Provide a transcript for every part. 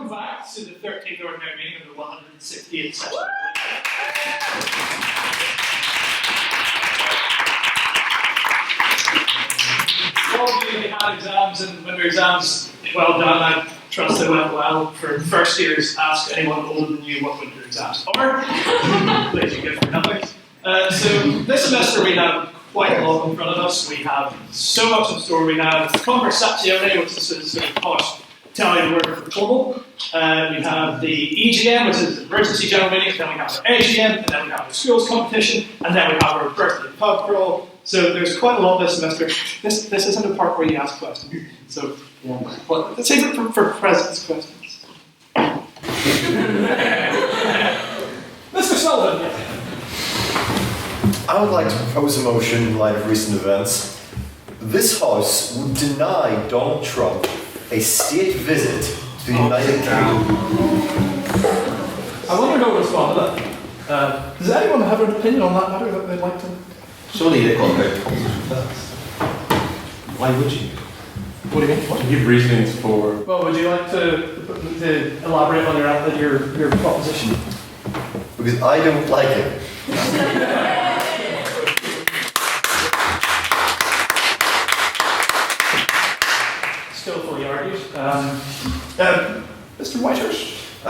welcome back to the 13th Ordinary Meeting of the 168th session. All of you had exams and winter exams, well done. I trust they went well. For first years, ask anyone older than you what winter exams are. Please, you give for nothing. So this semester we have quite a lot in front of us. We have so much in store. We have Conversazione, which is a sort of posh Italian word for formal. We have the EGM, which is the emergency general meeting. Then we have our AGM, and then we have the schools competition, and then we have our birthday pub crawl. So there's quite a lot this semester. This isn't a part where you ask questions. So well, let's save it for presents questions. Mr. Sullivan. I would like to propose a motion in light of recent events. This House would deny Donald Trump a state visit to the United Kingdom. I wonder who will respond to that. Does anyone have an opinion on that matter that they'd like to? Surely they can't go first. Why would you? What do you mean? What? Give reasonings for. Well, would you like to elaborate on your proposition? Because I don't like it. Skillfully argued. Mr. Whitehurst? I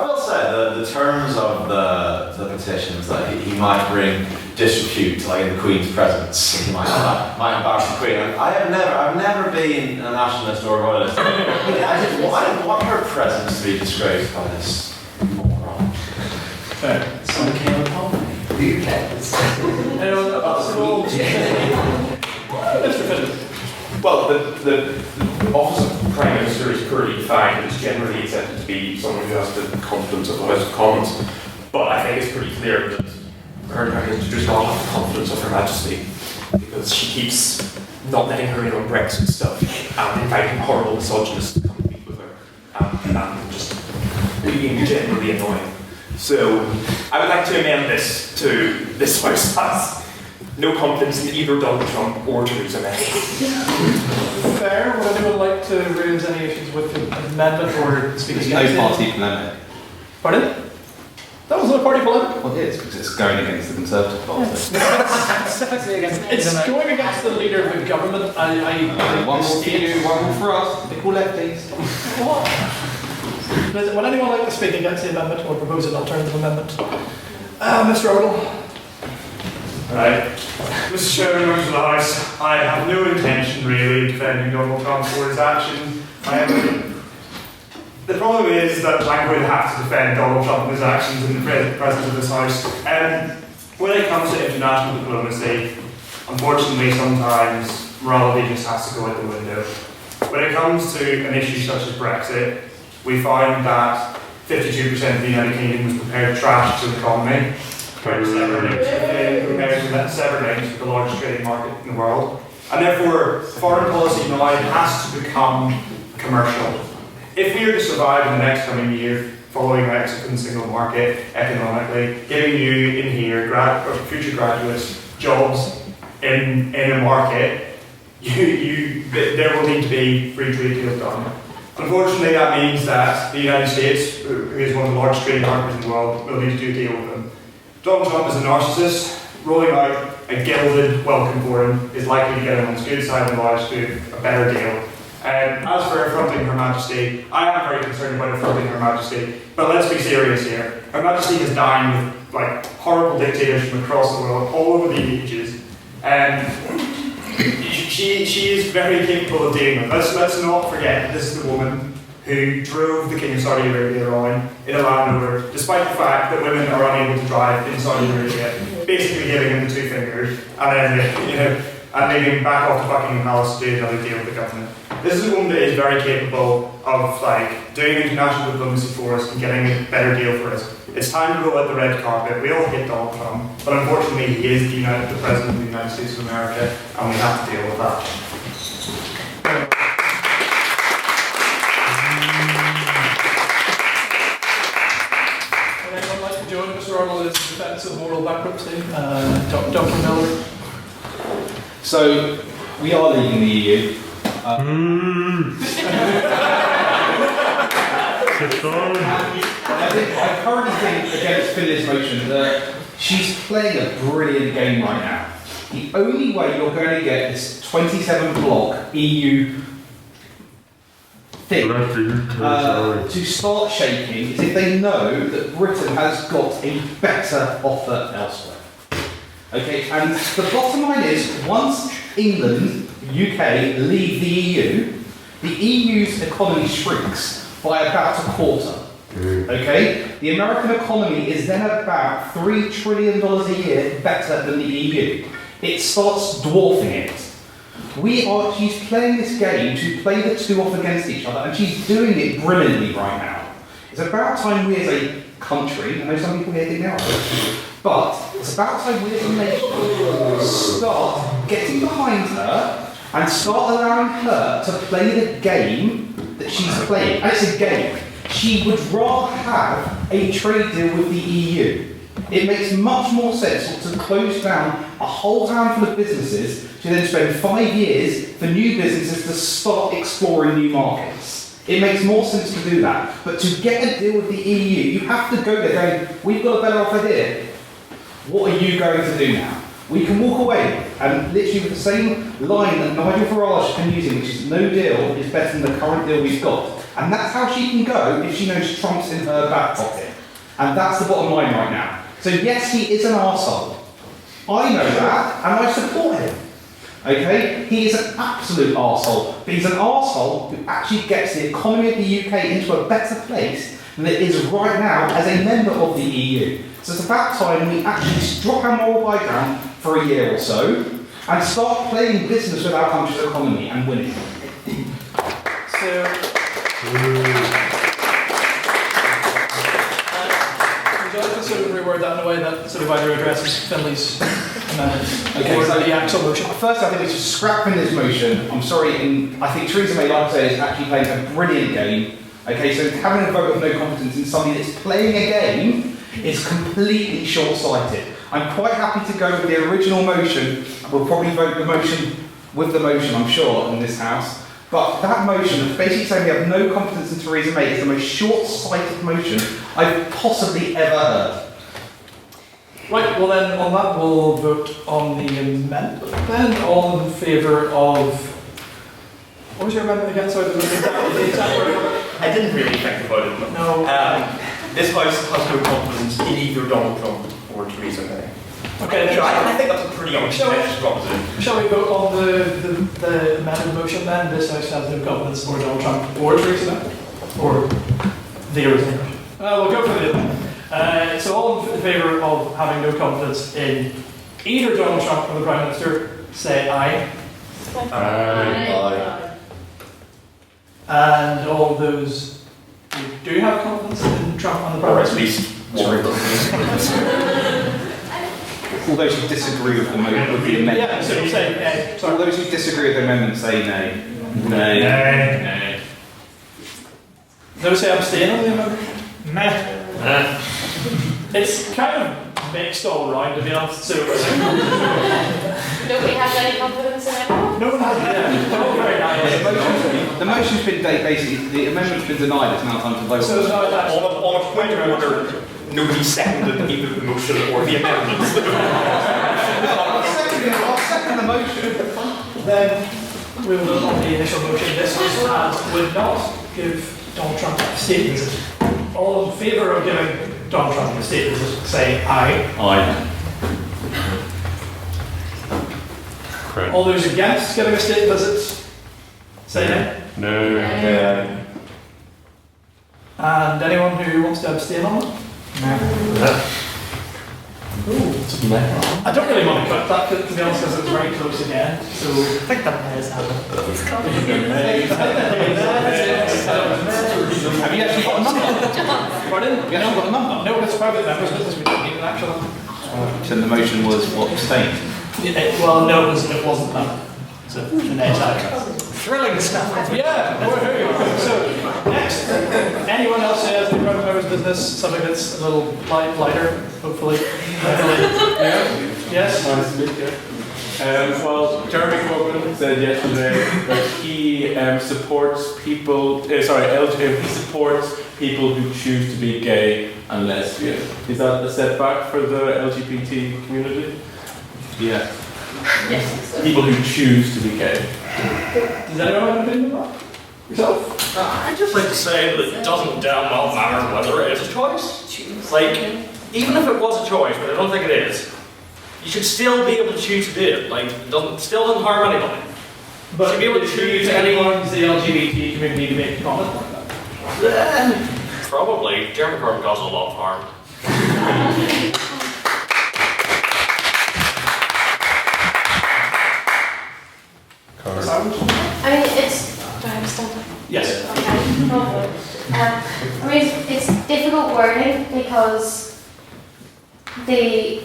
will say that the terms of the petition is that he might bring disrepute, like in the Queen's presence. He might embarrass the Queen. I've never been a nationalist or a royalist. I didn't want her presence to be disgraced by this moron. Someone came upon me. Who cares? Anyone else? Mr. Fitton? Well, the office of Prime Minister is pretty fine. It's generally accepted to be someone who has the confidence of the House of Commons. But I think it's pretty clear that her Prime Minister does not have the confidence of Her Majesty, because she keeps not letting her in on Brexit stuff and inviting horrible misogynists to come and meet with her and just being generally annoying. So I would like to amend this to this House as no confidence in either Donald Trump or Theresa May. Fair. Would anyone like to raise any issues with the amendment or speak against it? No party polemic. Pardon? That wasn't a party polemic? Well, it is, because it's going against the Conservative Party. It's going against the leader of the government. One more for you, one more for us. Equal lefties. What? Would anyone like to speak against the amendment or propose an alternative amendment? Mr. Odell. Right. Mr. Chairman, members of the House, I have no intention really of defending Donald Trump for his actions. The problem is that I'm going to have to defend Donald Trump and his actions in the presence of this House. When it comes to international diplomacy, unfortunately sometimes morality just has to go out the window. When it comes to an issue such as Brexit, we found that 52% of the United Kingdom was prepared to trash its economy. Compared to sever links with the largest trading market in the world. And therefore, foreign policy now has to become commercial. If we are to survive in the next coming year, following Mexican single market economically, giving you in here, future graduates, jobs in a market, there will need to be free trade deals done. Unfortunately, that means that the United States, who is one of the largest trading markets in the world, will need to do a deal with them. Donald Trump is a narcissist. Rolling out a gilded welcome for him is likely to get him on his good side of the lives to a better deal. As for affronting Her Majesty, I am very concerned about affronting Her Majesty, but let's be serious here. Her Majesty has dined with horrible dictators from across the world, all over the ages, and she is very capable of dealing with. Let's not forget this is the woman who drove the King of Saudi Arabia around in a Land Rover, despite the fact that women are unable to drive in Saudi Arabia, basically giving him the two fingers, and then and leaving back off to Buckingham Palace to do another deal with the government. This is a woman that is very capable of doing international diplomacy for us and getting a better deal for us. It's time to roll out the red carpet. We all hate Donald Trump, but unfortunately he is the President of the United States of America, and we have to deal with that. Join Mr. Arnold in defense of moral bankruptcy. Dr. Miller. So, we are leaving the EU. I currently think against Phyllis' motion that she's playing a brilliant game right now. The only way you're going to get this 27 block EU thing to start shaking is if they know that Britain has got a better offer elsewhere. Okay, and the bottom line is, once England, UK, leave the EU, the EU's economy shrinks by about a quarter. Okay? The American economy is then about $3 trillion a year better than the EU. It starts dwarfing it. She's playing this game to play the two off against each other, and she's doing it brilliantly right now. It's about time we as a country, I know some people here think now, but it's about time we as a nation start getting behind her and start allowing her to play the game that she's playing. And it's a game. She would rather have a trade deal with the EU. It makes much more sense to close down a whole handful of businesses to then spend 5 years for new businesses to start exploring new markets. It makes more sense to do that. But to get a deal with the EU, you have to go there going, we've got a better offer here. What are you going to do now? We can walk away and literally with the same line that Nigel Farage has been using, which is no deal is better than the current deal we've got. And that's how she can go if she knows Trump's in her back pocket. And that's the bottom line right now. So yes, he is an arsehole. I know that, and I support him. Okay? He is an absolute arsehole. But he's an arsehole who actually gets the economy of the UK into a better place than it is right now as a member of the EU. So it's about time we actually drop our moral high ground for a year or so and start playing business with our country's economy and winning. So, would you like to sort of reword that in a way that sort of either addresses Finley's amendment or the actual motion? First, I think we should scrap in this motion. I'm sorry, I think Theresa May, like I say, is actually playing a brilliant game. Okay, so having a vote of no confidence in somebody that's playing a game is completely short-sighted. I'm quite happy to go with the original motion. We'll probably vote the motion with the motion, I'm sure, in this House. But that motion, basically saying we have no confidence in Theresa May, is the most short-sighted motion I've possibly ever heard. Right, well then, on that we'll vote on the amendment. Then, all in favour of... What was your amendment again? Sorry, the exact word. I didn't really think about it. No. This House has no confidence in either Donald Trump or Theresa May. Okay, then I think that's a pretty uncontested proposition. shall we vote on the amended motion then? This House has no confidence for Donald Trump or Theresa May? Or the original motion? We'll go for the amendment. So all in favour of having no confidence in either Donald Trump or the Prime Minister, say aye. Aye. And all those who do have confidence in Trump and the Prime Or at Minister? least one. All those who disagree with the amendment. Yeah, so you say nay. All Sorry. those who disagree with the amendment say nay. Nay. Those say abstain on the amendment? Nah. It's kind of mixed all around, to be honest. So Nobody has any confidence in anyone? no one has. Yeah, they're all very nice. The motion's been basically, the amendment's been denied, it's now time to vote. So it's not that. On a point of order, nobody seconded either the motion or the amendment. I'll second the motion. Then we will vote on the initial motion. This House would not give Donald Trump a state visit. All in favour of giving Donald Trump a state visit, say aye. Aye. All those against giving a state visit, say nay. No. And anyone who wants to abstain on it? I don't really want to cut that, to be honest, because it was very close again. So I think that may happen. Have you actually got a number? Pardon? Have you actually got a number? No, it's private members' business. We don't need an actual. So the motion was what, abstained? Well, no, it wasn't that. So the next item. Thrilling stuff. Yeah. Woohoo. So next, anyone else who has the private members' business, something that's a little lighter, hopefully. Yeah. Yes. Well, Jeremy Corbyn said yesterday that he supports people. He supports people who choose to be gay and lesbian. Is that a setback for the LGBT community? Yeah. Yes. People who choose to be gay. Does anyone have an opinion on that? Yourself? I'd just like to say that it doesn't damn well matter whether it is a choice. Like, even if it was a choice, but I don't think it is, you should still be able to choose to do it. Like, it still doesn't harm anybody. But should be able to choose anyone. the LGBT community to make a comment like that. Probably. Jeremy Corbyn causes a lot of harm. I mean, it's. Do I understand? Yes. Okay. I mean, it's difficult wording because the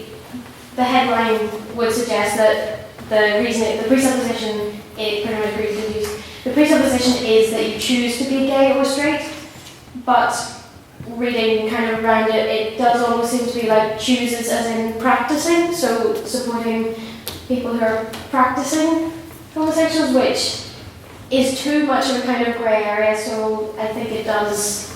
headline would suggest that the presupposition, it pretty much agrees with you. The presupposition is that you choose to be gay or straight, but reading kind of around it, it does almost seem to be like chooses as in practicing, so supporting people who are practicing homosexuals, which is too much of a kind of grey area, so I think it does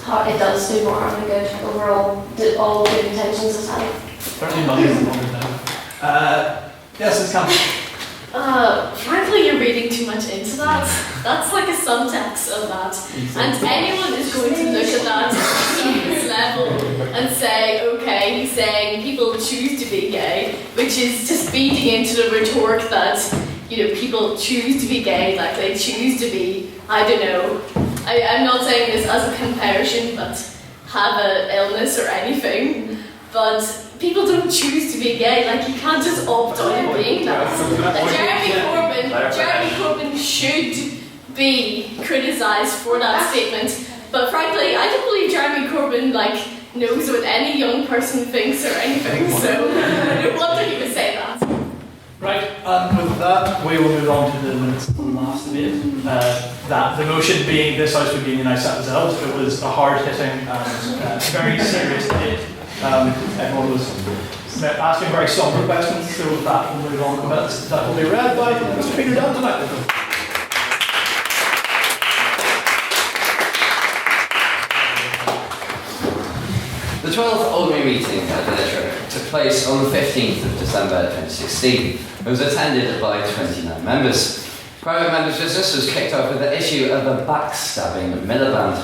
do more harm than good overall, all good intentions aside. Certainly not even longer now. Yes, it's coming. Frankly, you're reading too much into that. That's like a subtext of that. And anyone is going to look at that at this level and say, okay, he's saying people choose to be gay, which is just feeding into the rhetoric that, people choose to be gay, like they choose to be, I don't know. I'm not saying this as a comparison, but have an illness or anything. But people don't choose to be gay, like you can't just opt on being that. Jeremy Corbyn should be criticised for that statement, but frankly, I don't believe Jeremy Corbyn knows what any young person thinks or anything, so no wonder he would say that. Right, and with that, we will move on to the minutes of the last debate. That the motion being this House would be unionise ourselves. It was a hard-hitting and very serious debate. Everyone was asking very somber questions, so with that we'll move on to minutes. That will be read by Mr. Peter Dunn tonight. The 12th Ordinary Meeting at the Literature took place on the 15th of December 2016. It was attended by 29 members. Private members' business was kicked off with the issue of a backstabbing Miliband.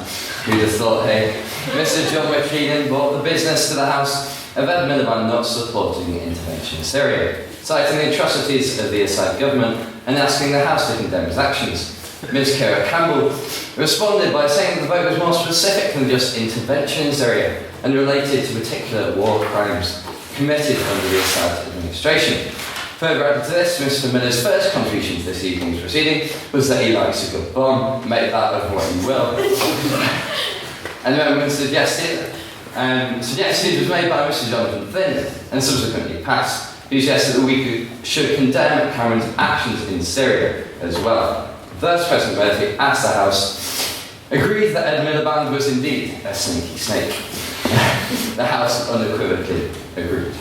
Who'd have thought, hey, Mr. John McLean brought the business to the House of Ed Miliband not supporting intervention in Syria, citing the atrocities of the Assad government and asking the House to condemn his actions. Ms. Kira Campbell responded by saying that the vote was more specific than just intervention in Syria and related to particular war crimes committed under the Assad administration. Further added to this, Mr. Miller's first contribution to this evening's proceeding was that he likes a good bomb, make that of what you will. And the amendment suggested was made by Mr. Jonathan Flynn and subsequently passed, who suggested that we should condemn Cameron's actions in Syria as well. Thus, President Murphy asked the House, agreed that Ed Miliband was indeed a sneaky snake. The House unequivocally agreed.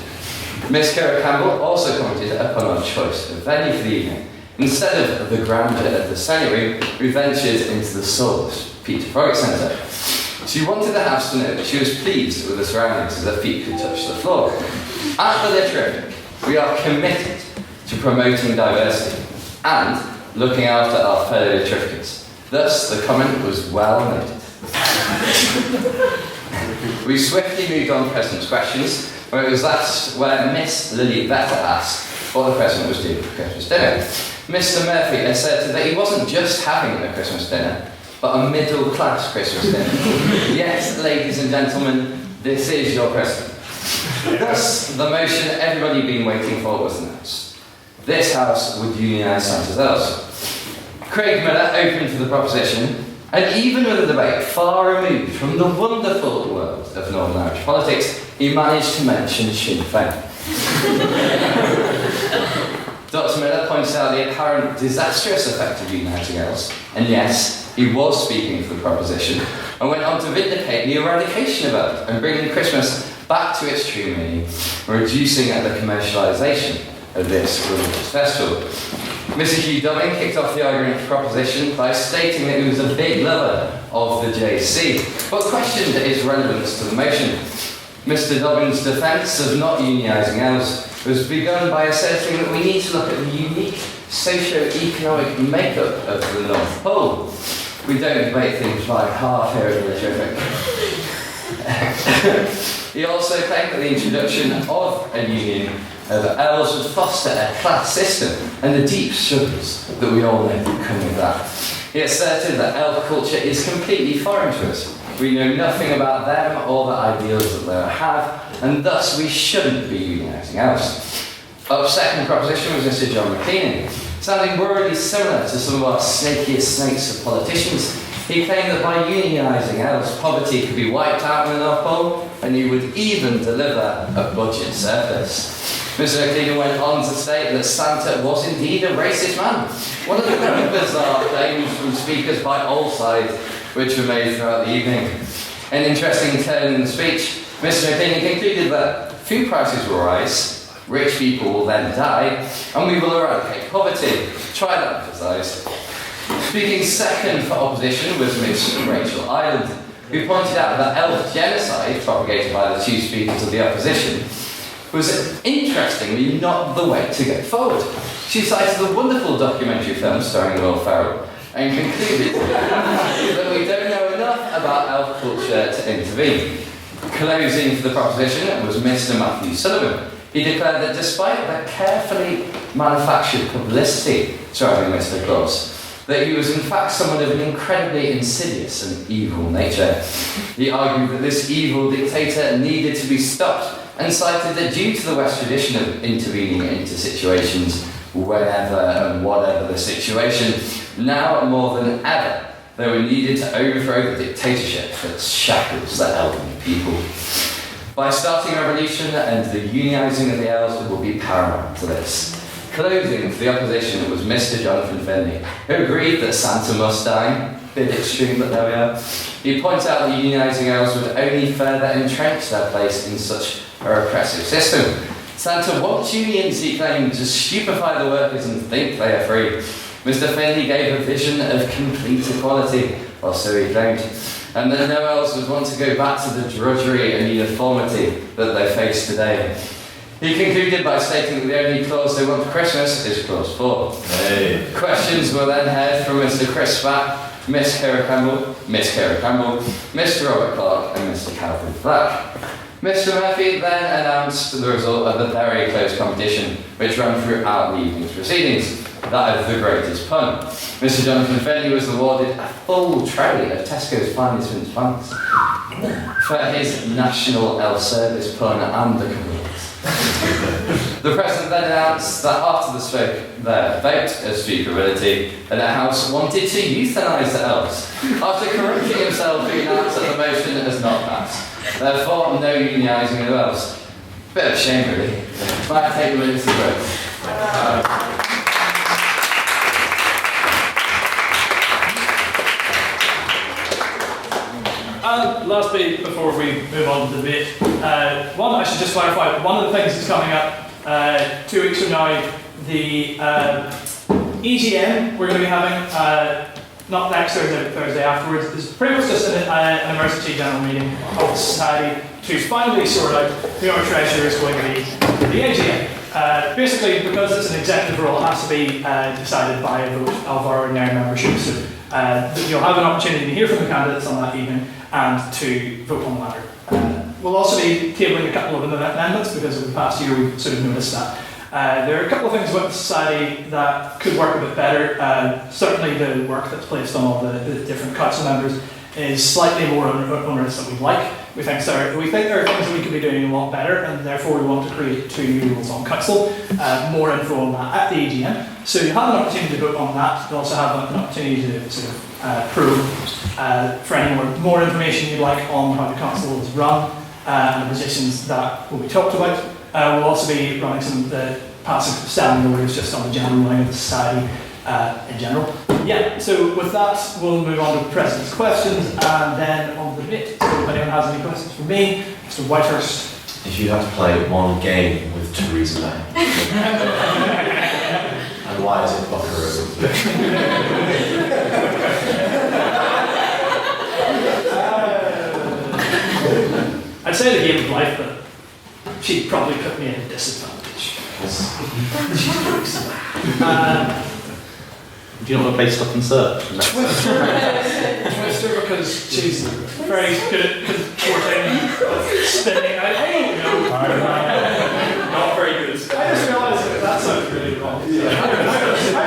Ms. Kira Campbell also commented upon our choice of venue for the evening. Instead of the grandeur of the Senate room, we ventured into the soulless Peter Frolic Centre. She wanted the House to know that she was pleased with the surroundings as her feet could touch the floor. At the Literature, we are committed to promoting diversity and looking after our fellow Literations. Thus, the comment was well noted. We swiftly moved on to President's questions, where Miss Lily Vetter asked what the President was doing for Christmas dinner. Mr. Murphy asserted that he wasn't just having a Christmas dinner, but a middle-class Christmas dinner. Yes, ladies and gentlemen, this is your President. Thus, the motion everybody been waiting for was announced. This House would unionise Santa's elves. Craig Miller opened for the proposition, and even with a debate far removed from the wonderful world of Northern Irish politics, he managed to mention Sinn Féin. Dr. Miller pointed out the apparent disastrous effect of uniting elves, and yes, he was speaking for the proposition, and went on to vindicate the eradication of elves and bringing Christmas back to its true meaning, reducing the commercialisation of this religious festival. Mr. Hugh Dobbin kicked off the argument for proposition by stating that he was a big lover of the JC, but questioned its relevance to the motion. Mr. Dobbin's defence of not unionising elves was begun by asserting that we need to look at the unique socio-economic makeup of the North Pole. We don't debate things like half here at the Literature. He also claimed that the introduction of a union of elves would foster a class system and the deep struggles that we all know come with that. He asserted that elf culture is completely foreign to us. We know nothing about them or the ideals that they have, and thus we shouldn't be unionising elves. Up second proposition was Mr. John McLean. Sounding worryingly similar to some of our snakiest snakes of politicians, he claimed that by unionising elves, poverty could be wiped out in the North Pole, and he would even deliver a budget surplus. Mr. McLean went on to state that Santa was indeed a racist man. One of the very bizarre claims from speakers by all sides, which were made throughout the evening. An interesting turn in the speech, Mr. McLean concluded that food prices will rise, rich people will then die, and we will eradicate poverty. Try that, emphasised. Speaking second for opposition was Miss Rachel Ireland, who pointed out that elf genocide, propagated by the two speakers of the opposition, was interestingly not the way to go forward. She cited the wonderful documentary film starring Will Ferrell and concluded that we don't know enough about elf culture to intervene. Closing for the proposition was Mr. Matthew Sullivan. He declared that despite the carefully manufactured publicity surrounding Mr. Claus, that he was in fact someone of an incredibly insidious and evil nature. He argued that this evil dictator needed to be stopped and cited that due to the West tradition of intervening into situations whenever and whatever the situation, now more than ever, they were needed to overthrow the dictatorship that shackles the elderly people. By starting a revolution and the unionising of the elves will be paramount to this. Closing for the opposition was Mr. Jonathan Finley, who agreed that Santa must die. Bit extreme, but there we are. He points out that unionising elves would only further entrench their place in such a repressive system. Santa wants unions, he claimed, to stupefy the workers and think they are free. Mr. Finley gave a vision of complete equality, or so he claimed, and that no elves would want to go back to the drudgery and uniformity that they face today. He concluded by stating that the only clause they want for Christmas is clause 4. Hey. Questions were then heard from Mr. Chris Spack, Miss Kara Campbell, Mr. Robert Clark, and Mr. Calvin Black. Mr. Murphy then announced the result of a very close competition, which ran throughout the evening's proceedings, that of the greatest pun. Mr. Jonathan Finley was awarded a full tray of Tesco's finest mince buns for his National Elf Service pun and the couple. The President then announced that after the vote of speakability, the House wanted to euthanise the elves. After correcting himself, he announced that the motion has not passed. Therefore, no unionising of elves. Bit of shame, really. Might take a minute to vote. And last bit before we move on to the debate, one, I should just clarify, one of the things that's coming up 2 weeks from now, the EGM we're going to be having, not next Thursday, but Thursday afterwards, is pretty much just an emergency general meeting of the society to finally sort out who our treasurer is going to be for the AGM. Basically, because it's an executive role, it has to be decided by a vote of our ordinary membership. So you'll have an opportunity to hear from the candidates on that evening and to vote on the matter. We'll also be tabling a couple of amendments because over the past year we've sort of noticed that. There are a couple of things about the society that could work a bit better. Certainly the work that's placed on all the different council members is slightly more onerous than we'd like. We think there are things that we could be doing a lot better, and therefore we want to create 2 new rules on council. More info on that at the AGM. So you have an opportunity to vote on that. You also have an opportunity to sort of probe for any more information you'd like on how the council is run and the positions that will be talked about. We'll also be running some of the passing standing orders just on the general running of the society in general. Yeah, so with that, we'll move on to the President's questions and then on to the debate. So if anyone has any questions for me, Mr. Whitehurst. If you had to play one game with Theresa May, and why is it buckaroo? I'd say the game of life, but she'd probably put me at a disadvantage. Do you not want to play stop and search? Twister, because she's very good at contorting and spinning. I don't know. Not very good. I just realised that sounds really wrong. I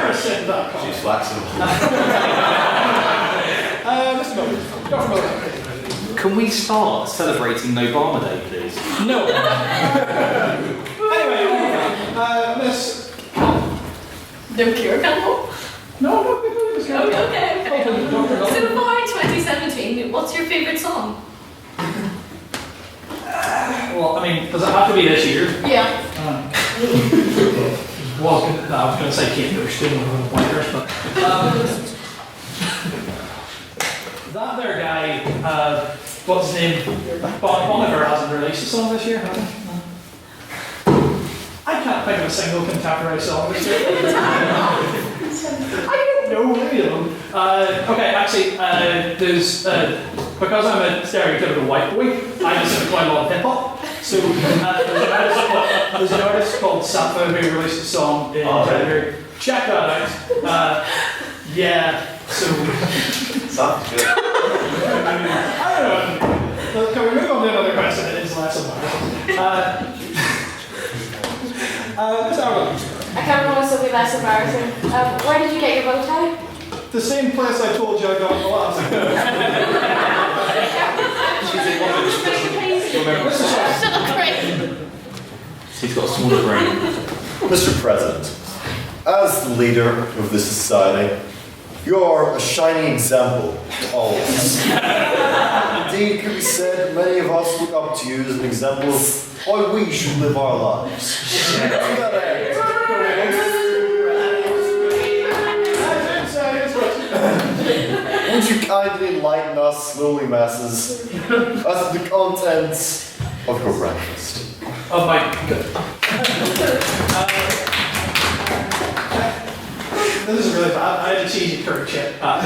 rescind that comment. She's flexible. Mr. Miller, Dr. Miller. Can we start celebrating Obama Day, please? No. Anyway, Miss. No cure candle? No, Miss. Oh, okay. So far in 2017, what's your favourite song? Well, I mean, does it have to be this year? Yeah. Well, I was going to say Kate Bush, doing one of the Whitehurst, but that there guy, what's his name? Bon Iver hasn't released a song this year, has he? No. I can't think of a single contemporary song this year. I don't know, maybe I don't. Okay, actually, there's because I'm a stereotypical white boy, I listen to quite a lot of hip hop. So there's an artist called Sappho who released a song in January. Check that out. Yeah. So. Sounds good. I don't know. Can we move on to another question? It is less embarrassing. Mr. Arnold. I can't remember what's so less embarrassing. Where did you get your bow tie? The same place I told you I got the last. He's got a smaller brain. Mr. President, as the leader of this society, you're a shining example to all of us. Indeed, it can be said that many of us look up to you as an example of how we should live our lives. To that end, won't you kindly enlighten us lowly masses as to the contents of your breakfast? Oh my god. This is really bad. I had a cheesy curry chip at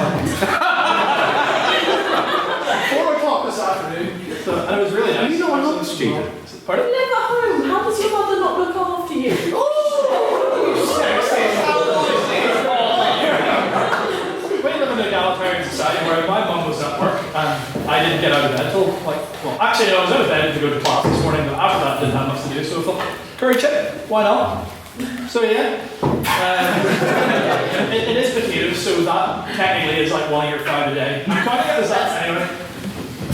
4 o'clock this afternoon. So, and it was really nice. You know I'm not stupid. Pardon? You live at home. How does your mother not look after you? We live in an egalitarian society where my mum was at work and I didn't get out of bed till actually I was out of bed to go to class this morning, but after that I didn't have much to do, so I thought, curry chip, why not? So yeah, it is potatoes, so that technically is like 1 of your 5 a day. I'm counting it as that anyway.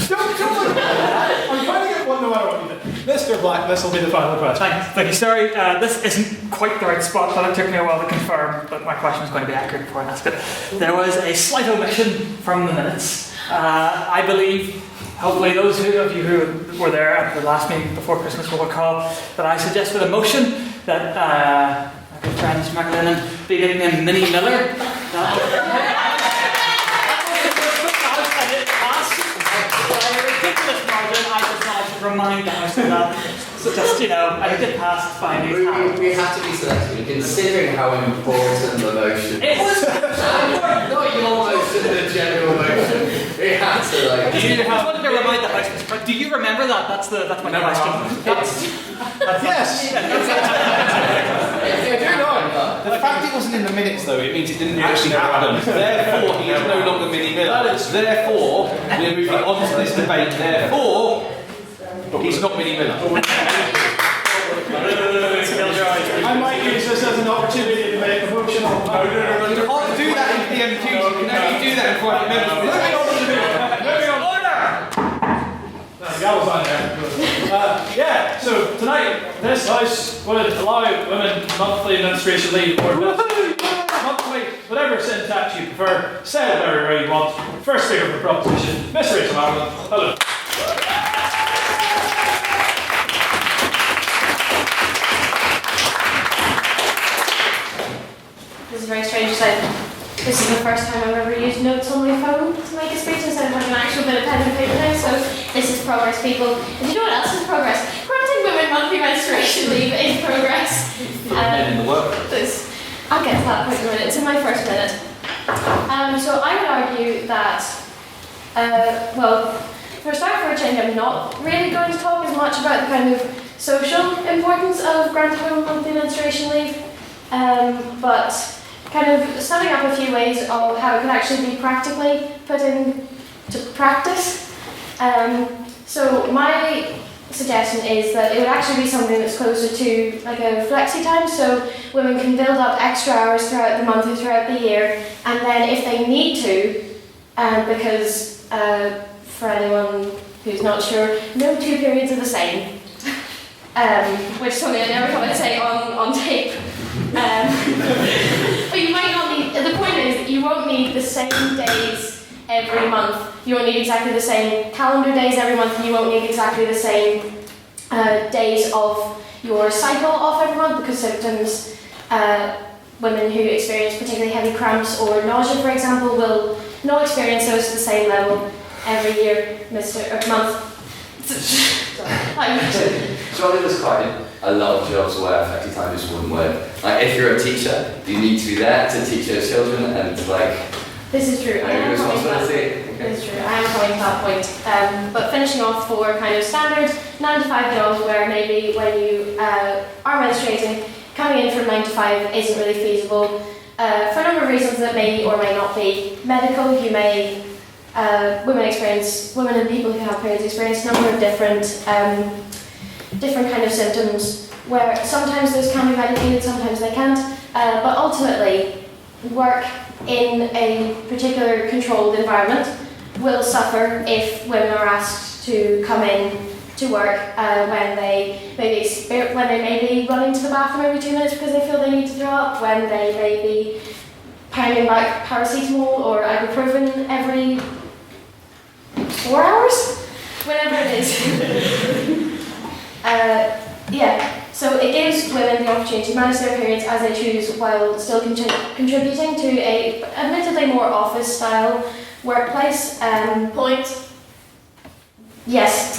Don't look at that. I'm counting it one no matter what you do. Mr. Black, this will be the final question. Thank you. Sorry, this isn't quite the right spot, but it took me a while to confirm that my question was going to be accurate before I asked it. There was a slight omission from the minutes. I believe, hopefully those of you who were there at the last meeting before Christmas will recall that I suggested a motion that my good friend Mr. McLennan be nicknamed Minnie Miller. I should remind the House of that. So just, I did pass by these hands. We have to be selective, considering how important the motion It was not your motion, the general motion. We had to I wanted to remind the House. Do you remember that? That's my question. Yes. The fact it wasn't in the minutes, though, it means it didn't actually happen. Therefore, he is no longer Minnie Miller. Therefore, we're moving on to this debate. Therefore, he's not Minnie Miller. I might use this as an opportunity to make a motion on You can't do that in PMQs. You can only do that in private members. Moving on. Order! That was on there. So tonight, this house would allow women monthly menstruation leave or monthly, whatever syntax you prefer. Say it wherever you want. First speaker for the proposition, Miss Rachel Ireland. Hello. This is very strange. This is the first time I've ever used notes on my phone to make a speech instead of having an actual bit of pen and paper now. So this is progress, people. And you know what else is progress? Granting women monthly menstruation leave is progress. In the workplace. I'll get to that point in a minute. It's in my first minute. So I would argue that, well, for a start, for a change, I'm not really going to talk as much about the kind of social importance of granting women monthly menstruation leave, but kind of summing up a few ways of how it could actually be practically put into practice. So my suggestion is that it would actually be something that's closer to like a flexi time, so women can build up extra hours throughout the month or throughout the year, and then if they need to, because for anyone who's not sure, no 2 periods are the same, which is something I never thought I'd say on tape. But you might not need, the point is you won't need the same days every month. You won't need exactly the same calendar days every month, and you won't need exactly the same days of your cycle off every month, because symptoms, women who experience particularly heavy cramps or nausea, for example, will not experience those at the same level every year, month. Surely there's quite a lot of jobs where flexi time just wouldn't work. Like if you're a teacher, you need to be there to teach your children and like. This is true. I am coming to that. This is true. I am coming to that point. But finishing off for kind of standard 9 to 5 jobs where maybe when you are menstruating, coming in from 9 to 5 isn't really feasible for a number of reasons that may or may not be medical. You may women and people who have periods experience a number of different kind of symptoms where sometimes those can be medicated, sometimes they can't. But ultimately, work in a particular controlled environment will suffer if women are asked to come in to work when they may be running to the bathroom every 2 minutes because they feel they need to throw up, when they may be pounding back paracetamol or ibuprofen every 4 hours, whatever it is. So it gives women the opportunity to manage their periods as they choose while still contributing to a admittedly more office-style workplace. Point. Yes.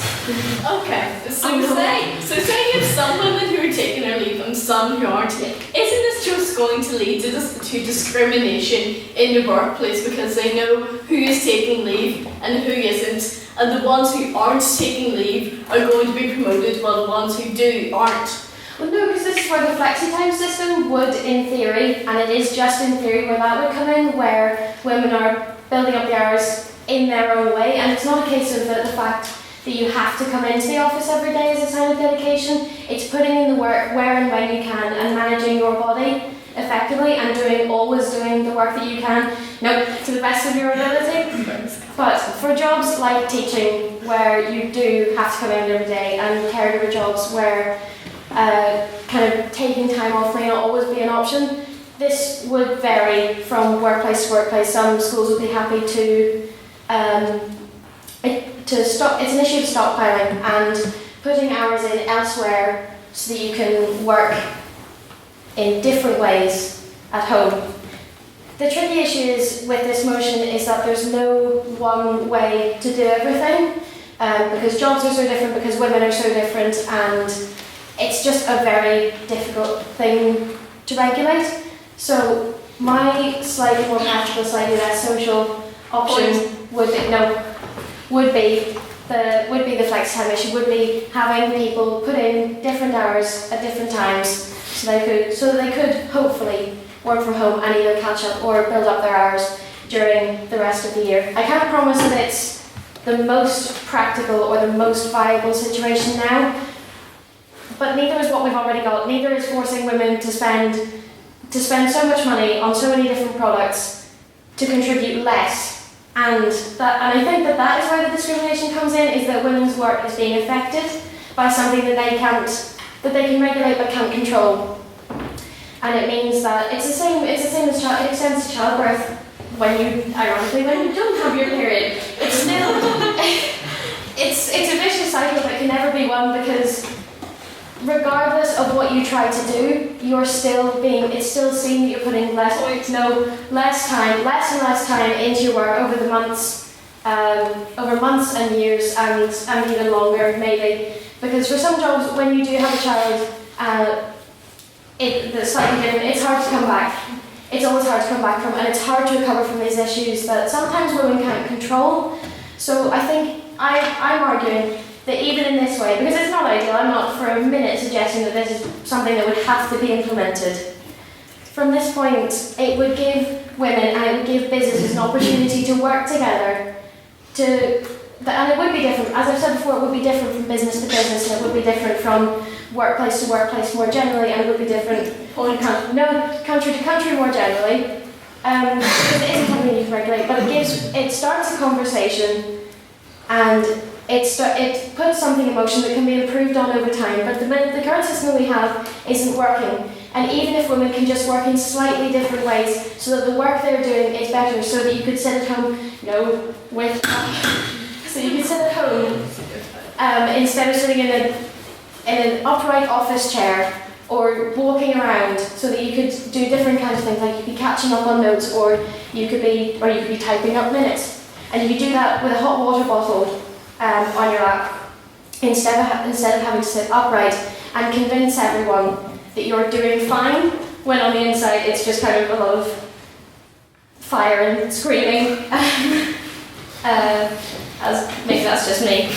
Okay, so say you have some women who are taking their leave and some who aren't. Isn't this just going to lead to discrimination in the workplace because they know who is taking leave and who isn't, and the ones who aren't taking leave are going to be promoted while the ones who do aren't? Well, no, because this is where the flexi-time system would, in theory, and it is just in theory where that would come in, where women are building up the hours in their own way, and it's not a case of the fact that you have to come into the office every day as a sign of dedication. It's putting in the work where and when you can and managing your body effectively and always doing the work that you can, to the best of your ability. But for jobs like teaching, where you do have to come in every day, and caregiver jobs where kind of taking time off may not always be an option, this would vary from workplace to workplace. Some schools would be happy to stop. It's an issue of stockpiling and putting hours in elsewhere so that you can work in different ways at home. The tricky issue is with this motion is that there's no one way to do everything, because jobs are so different, because women are so different, and it's just a very difficult thing to regulate. So my slightly more practical, slightly less social option would be the flex time issue. Would be having people put in different hours at different times so that they could hopefully work from home and either catch up or build up their hours during the rest of the year. I can't promise that it's the most practical or the most viable situation now, but neither is what we've already got. Neither is forcing women to spend so much money on so many different products to contribute less. And I think that is where the discrimination comes in, is that women's work is being affected by something that they can regulate but can't control. And it means that it's the same as it extends to childbirth when you don't have your period. It's still it's a vicious cycle that can never be won, because regardless of what you try to do, it's still seen that you're putting less and less time into your work over the months, over months and years and even longer maybe. Because for some jobs, when you do have a child, that's slightly different. It's hard to come back. It's always hard to come back from, and it's hard to recover from these issues that sometimes women can't control. So I think I'm arguing that even in this way, because it's not ideal, I'm not for a minute suggesting that this is something that would have to be implemented. From this point, it would give women and it would give businesses an opportunity to work together and it would be different, as I've said before, it would be different from business to business, and it would be different from workplace to workplace more generally, and it would be different country to country more generally, because it isn't something you can regulate, but it starts a conversation, and it puts something in motion that can be improved on over time, but the current system we have isn't working. And even if women can just work in slightly different ways so that the work they're doing is better, so that you could sit at home, so you could sit at home instead of sitting in an upright office chair or walking around, so that you could do different kinds of things, like you could be catching up on notes, or you could be typing up minutes, and you could do that with a hot water bottle on your lap instead of having to sit upright and convince everyone that you're doing fine, when on the inside it's just kind of a lot of fire and screaming. Maybe that's just me.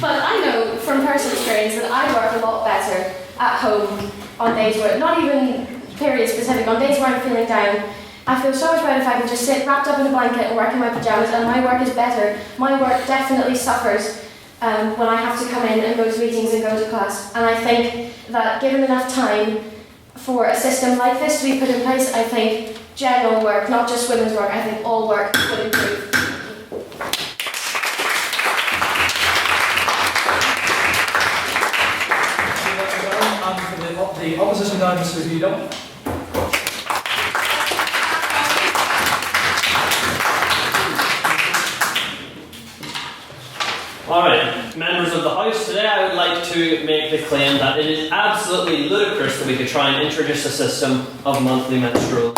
But I know from personal experience that I work a lot better at home on days where, not even period specific, on days where I'm feeling down. I feel so much better if I can just sit wrapped up in a blanket and work in my pyjamas, and my work is better. My work definitely suffers when I have to come in and go to meetings and go to class. And I think that given enough time for a system like this to be put in place, I think general work, not just women's work, I think all work would improve. The opposition now, Mr. Udall. Alright, members of the House, today I would like to make the claim that it is absolutely ludicrous that we could try and introduce a system of monthly menstrual.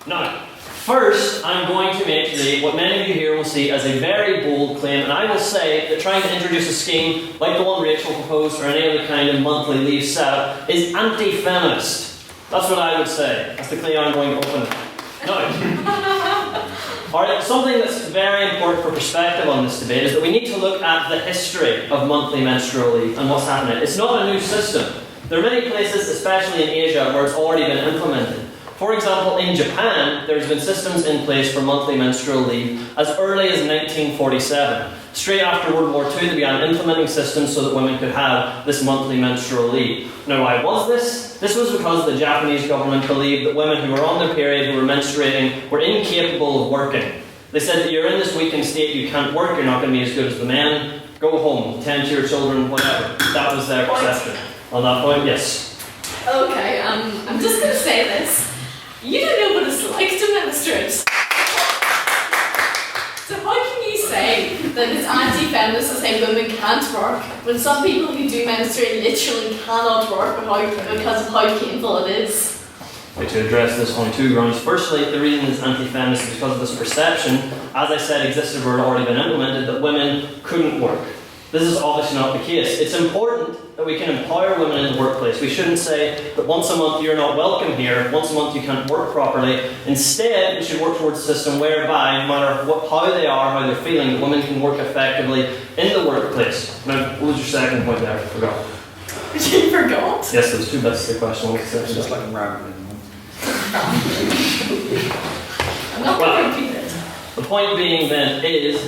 Now, first, I'm going to make what many of you here will see as a very bold claim, and I will say that trying to introduce a scheme like the one Rachel proposed or any other kind of monthly leave setup is anti-feminist. That's what I would say. That's the claim I'm going to open. Now, alright, something that's very important for perspective on this debate is that we need to look at the history of monthly menstrual leave and what's happening. It's not a new system. There are many places, especially in Asia, where it's already been implemented. For example, in Japan, there's been systems in place for monthly menstrual leave as early as 1947. Straight after World War II, they began implementing systems so that women could have this monthly menstrual leave. Now, why was this? This was because the Japanese government believed that women who were on their period, who were menstruating, were incapable of working. They said that you're in this weakened state, you can't work, you're not going to be as good as the men, go home, tend to your children, whatever. That was their perception. On that point, yes. Okay, I'm just going to say this. You don't know what it's like to menstruate. So how can you say that it's anti-feminist to say women can't work when some people who do menstruate literally cannot work because of how painful it is? To address this on two grounds. Firstly, the reason it's anti-feminist is because of this perception, as I said, existed where it had already been implemented, that women couldn't work. This is obviously not the case. It's important that we can empower women in the workplace. We shouldn't say that once a month you're not welcome here, once a month you can't work properly. Instead, we should work towards a system whereby, no matter how they are, how they're feeling, women can work effectively in the workplace. Now, what was your second point there? I forgot. You forgot? Yes, there's two bits to the question. It's just like rambling. I'm not going to repeat it. The point being then is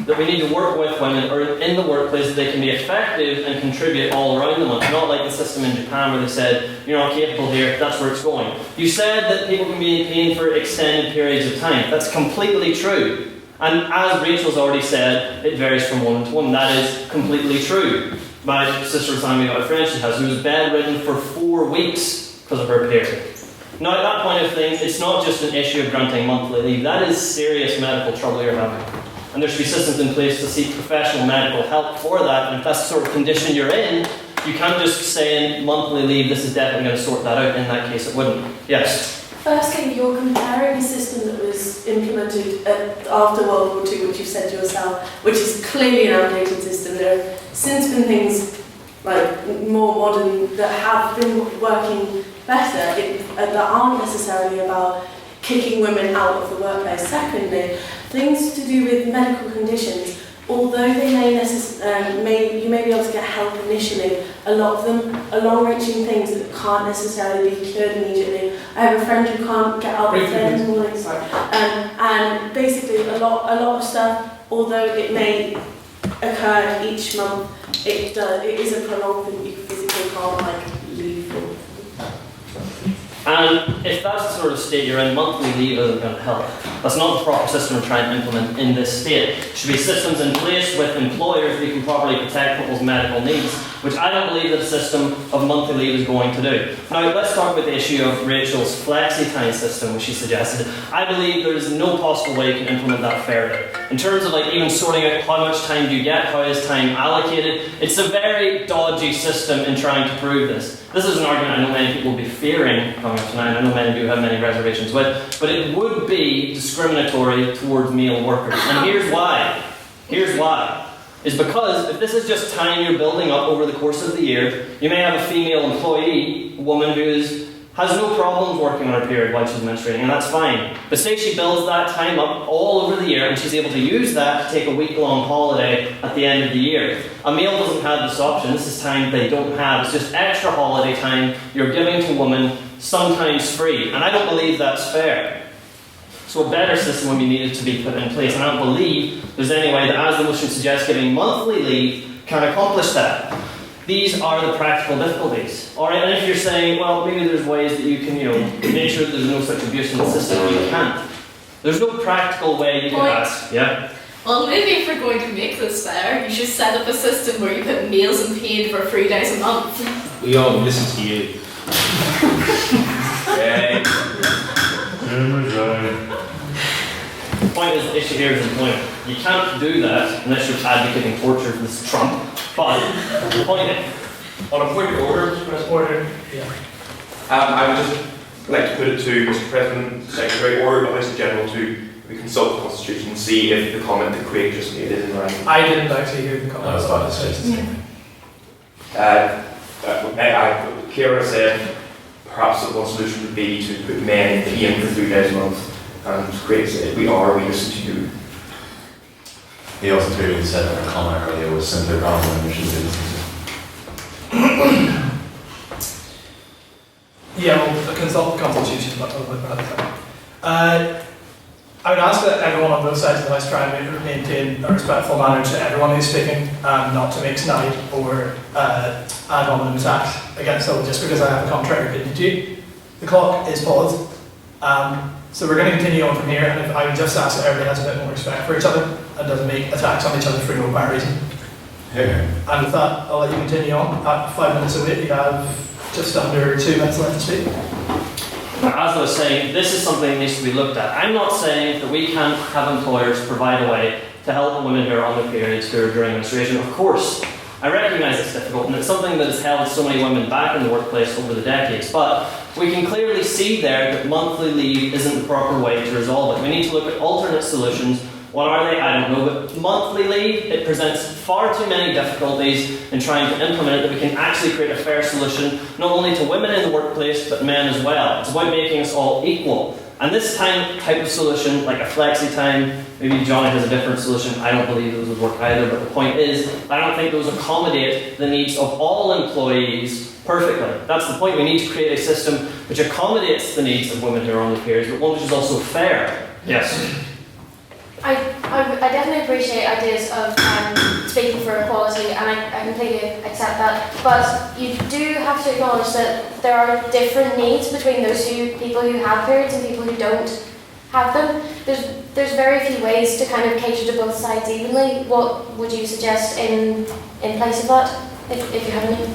that we need to work with women or in the workplace that they can be effective and contribute all around the month. Not like the system in Japan where they said, you're not capable here, that's where it's going. You said that people can be in pain for extended periods of time. That's completely true. And as Rachel's already said, it varies from woman to woman. That is completely true. My sister was telling me about a friend she has who was bedridden for 4 weeks because of her period. Now, at that point of things, it's not just an issue of granting monthly leave. That is serious medical trouble you're having. And there should be systems in place to seek professional medical help for that. And if that's the sort of condition you're in, you can't just say in monthly leave, this is definitely going to sort that out. In that case, it wouldn't. Yes? Firstly, you're comparing a system that was implemented after World War II, which you said yourself, which is clearly an outdated system. There have since been things like more modern, that have been working better, that aren't necessarily about kicking women out of the workplace. Secondly, things to do with medical conditions, although they you may be able to get help initially, a lot of them are long-reaching things that can't necessarily be cured immediately. I have a friend who can't get out of bed in the morning, and basically a lot of stuff, although it may occur each month, it is a prolonged thing you physically can't leave for. And if that's the sort of state you're in, monthly leave isn't going to help. That's not the proper system we're trying to implement in this state. There should be systems in place with employers that can properly protect people's medical needs, which I don't believe that a system of monthly leave is going to do. Now, let's talk about the issue of Rachel's flexi-time system, which she suggested. I believe there is no possible way you can implement that fairly. In terms of even sorting out how much time do you get, how is time allocated, it's a very dodgy system in trying to prove this. This is an argument I know many people will be fearing coming up tonight. I know many do have many reservations with, but it would be discriminatory towards male workers. And here's why. Here's why. Is because if this is just time you're building up over the course of the year, you may have a female employee, a woman who has no problems working on her period while she's menstruating, and that's fine. But say she builds that time up all over the year and she's able to use that to take a week-long holiday at the end of the year. A male doesn't have this option. This is time they don't have. It's just extra holiday time you're giving to women, sometimes free. And I don't believe that's fair. So a better system would be needed to be put in place. And I don't believe there's any way that, as the motion suggests, giving monthly leave can accomplish that. These are the practical difficulties. Alright, and if you're saying, well, maybe there's ways that you can, make sure that there's no such abuse in the system, you can't. There's no practical way you can ask. Yeah? Well, maybe if we're going to make this fair, you should set up a system where you put meals and paid for 3 days a month. We all listen to you. Okay. The point is, the issue here is employment. You can't do that unless you're advocating torture for this Trump. But the point is, On a point of order, I would just like to put it to Mr. President, Secretary, or the House in general to consult the Constitution and see if the comment that Craig just made is in line. I didn't actually hear the comment. I was about to say the same thing. Kira said perhaps that one solution would be to put men in PM for 3 days a month, and Craig said we listen to you. He also clearly said that the comment earlier was simply wrong and we should do this. Yeah, well, consult the Constitution about that. I would ask that everyone on both sides of the House try and maintain a respectful manner to everyone who's speaking, and not to make snide or ad hominem attacks against them just because I have a contrary opinion to you. The clock is paused, so we're going to continue on from here, and if I would just ask that everybody has a bit more respect for each other and doesn't make attacks on each other for no apparent reason. Here. And with that, I'll let you continue on. At 5 minutes away, you have just under 2 minutes left to speak. as I was saying, this is something that needs to be looked at. I'm not saying that we can't have employers provide a way to help women who are on their periods, who are during menstruation. Of course, I recognise it's difficult, and it's something that has held so many women back in the workplace over the decades. But we can clearly see there that monthly leave isn't the proper way to resolve it. We need to look at alternate solutions. What are they? I don't know. But monthly leave, it presents far too many difficulties in trying to implement it that we can actually create a fair solution, not only to women in the workplace, but men as well. It's about making us all equal. And this type of solution, like a flexi time, maybe Johnny has a different solution. I don't believe those would work either. But the point is, I don't think those accommodate the needs of all employees perfectly. That's the point. We need to create a system which accommodates the needs of women who are on their periods, but one which is also fair. Yes. I definitely appreciate ideas of speaking for equality, and I completely accept that. But you do have to acknowledge that there are different needs between those people who have periods and people who don't have them. There's very few ways to kind of cater to both sides evenly. What would you suggest in place of that, if you have any?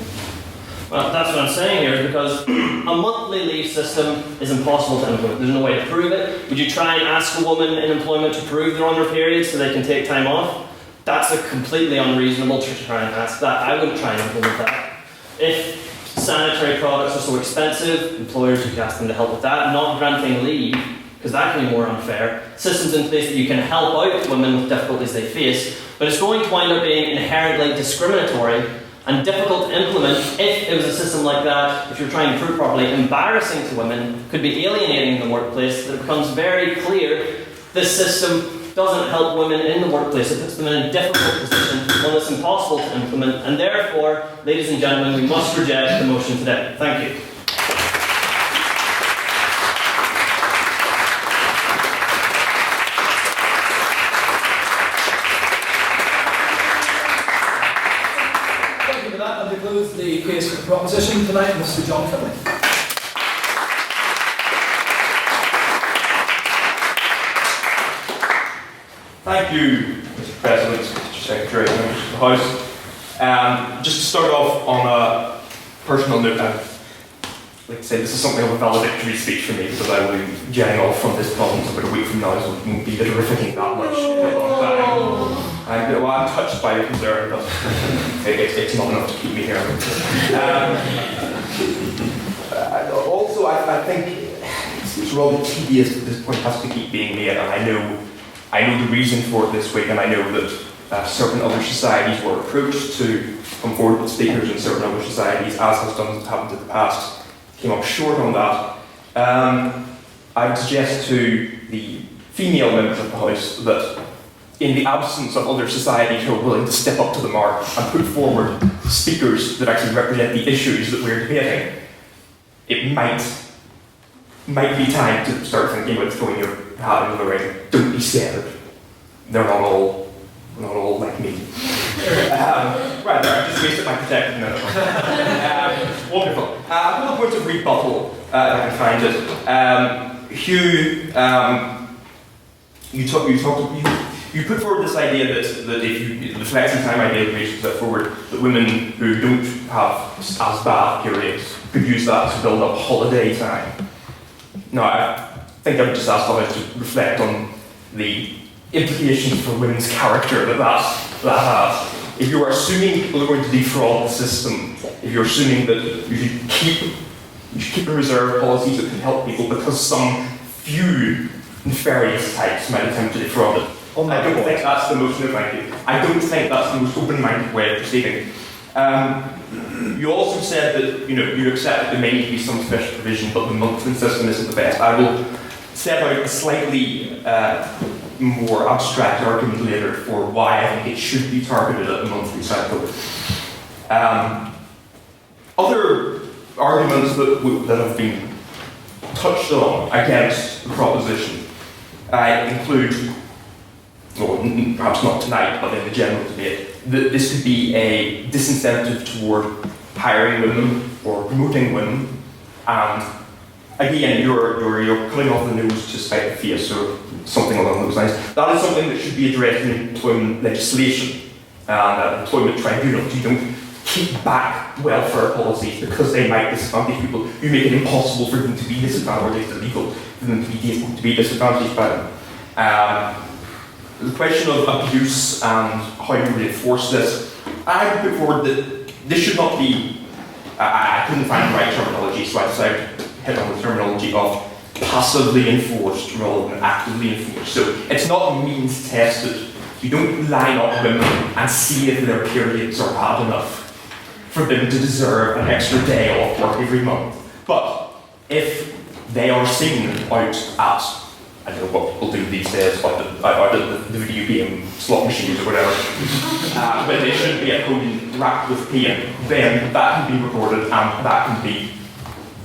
Well, that's what I'm saying here, is because a monthly leave system is impossible to implement. There's no way to prove it. Would you try and ask a woman in employment to prove they're on their period so they can take time off? That's a completely unreasonable to try and ask that. I wouldn't try and implement that. If sanitary products are so expensive, employers would ask them to help with that, not granting leave, because that can be more unfair. Systems in place that you can help out women with difficulties they face, but it's going to wind up being inherently discriminatory. and difficult to implement if it was a system like that, if you're trying to prove properly, embarrassing to women, could be alienating in the workplace, that it becomes very clear this system doesn't help women in the workplace. It puts them in a difficult position, one that's impossible to implement, and therefore, ladies and gentlemen, we must reject the motion today. Thank you. That concludes the case for the proposition tonight, Mr. John Finlay. Thank you, Mr. President, Mr. Secretary, members of the House. Just to start off on a personal note, I'd like to say this is something of a valedictory speech for me because I will be getting off from this province about a week from now, so it won't be horrificing that much in a long time. I'm touched by your concern, but it's not enough to keep me here. Also, I think it's rather tedious that this point has to keep being made, and I know the reason for it this week, and I know that certain other societies were approached to come forward with speakers, and certain other societies, as has happened in the past, came up short on that. I would suggest to the female members of the House that in the absence of other societies who are willing to step up to the mark and put forward speakers that actually represent the issues that we're debating, it might be time to start thinking about throwing your hat into the ring. Don't be scared. They're not all like me. Right there, I just wasted my protective minute. Wonderful. A couple of points of rebuttal, if I can find it. Hugh, you put forward this idea that if the flexi time idea that you put forward, that women who don't have as bad periods could use that to build up holiday time. No, I think I would just ask the House to reflect on the implications for women's character that has. If you are assuming people are going to defraud the system, if you're assuming that you should keep in reserve policies that can help people because some few nefarious types might attempt to defraud it, I don't think that's the most open-minded way of proceeding. You also said that you accept that there may need to be some special provision, but the monthly system isn't the best. I will set out a slightly more abstract argument later for why I think it should be targeted at the monthly cycle. Other arguments that have been touched on against the proposition include, well, perhaps not tonight, but in the general debate, that this could be a disincentive toward hiring women or promoting women, and again, you're cutting off the nose to spite the face or something along those lines. That is something that should be addressed in employment legislation and employment tribunals. You don't keep back welfare policies because they might disadvantage people. You make it impossible for them to be disadvantaged, or it's illegal for them to be disadvantaged by them. The question of abuse and how you reinforce this, I would put forward that this should not be, I couldn't find the right terminology, so I decided to hit on the terminology of passively enforced rather than actively enforced. So it's not means tested. You don't line up women and see if their periods are bad enough for them to deserve an extra day off work every month. But if they are seen out at, I don't know what people do these days, like the video game slot machines or whatever, when they should be at home racked with pain, then that can be recorded and that can be,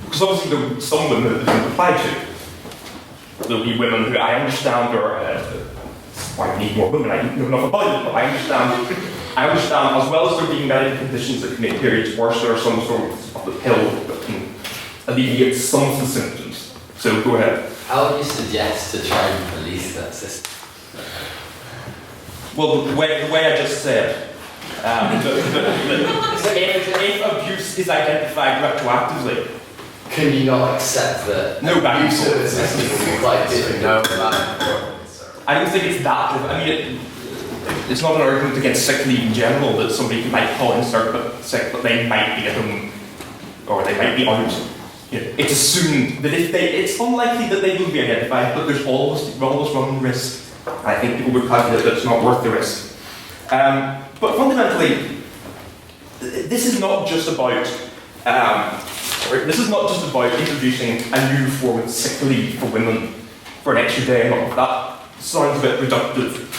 because obviously there are some women that it doesn't apply to. There'll be women who I understand are, why we need more women, I don't know enough about it, but I understand as well as there being medical conditions that can make periods worse, there are some sort of the pill that can alleviate some of the symptoms. So go ahead. How would you suggest to try and police that system? Well, the way I just said, if abuse is identified retroactively, can you not accept that abuse of the system will be quite difficult? I don't think it's that. I mean, it's not an argument against sick leave in general that somebody might call in sick, but they might be at home or they might be out. It's assumed that it's unlikely that they will be identified, but we're always running risk. I think people would calculate that it's not worth the risk. But fundamentally, this is not just about introducing a new form of sick leave for women for an extra day a month. That sounds a bit reductive.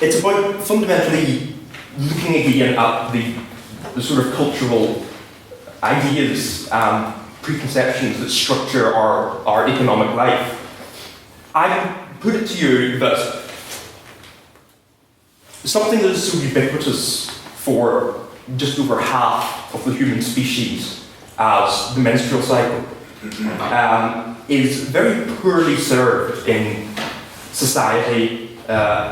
It's about fundamentally looking again at the sort of cultural ideas and preconceptions that structure our economic life. I put it to you that something that is so ubiquitous for just over half of the human species as the menstrual cycle is very poorly served in society,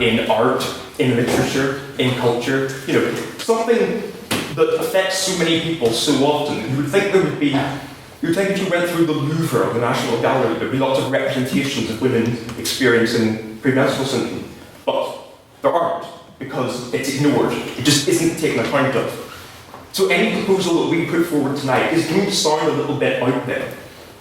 in art, in literature, in culture. You know, something that affects so many people so often. You would think there would be, you would think if you went through the Louvre or the National Gallery, there'd be lots of representations of women experiencing premenstrual syndrome. But there aren't, because it's ignored. It just isn't taken account of. So any proposal that we put forward tonight is going to sound a little bit out there.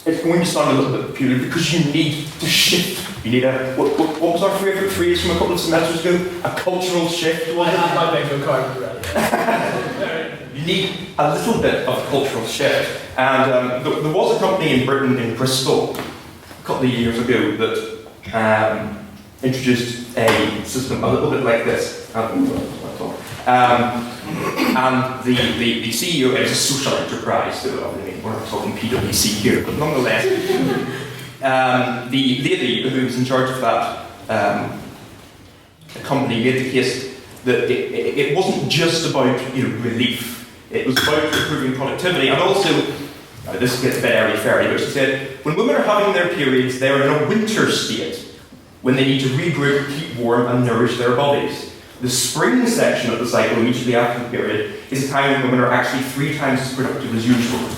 It's going to sound a little bit peculiar because you need to shift. You need a, what was our favourite phrase from a couple of semesters ago? A cultural shift, was it? I have my bingo card ready. You need a little bit of cultural shift. And there was a company in Britain, in Bristol, a couple of years ago that introduced a system a little bit like this. And the CEO is a social enterprise, so I mean, we're not talking PwC here, but nonetheless, the lady who was in charge of that company made the case that it wasn't just about relief, it was about improving productivity, and also, this gets a bit airy-fairy, but she said, when women are having their periods, they are in a winter state, when they need to regroup, keep warm, and nourish their bodies. The spring section of the cycle, immediately after the period, is a time when women are actually 3 times as productive as usual.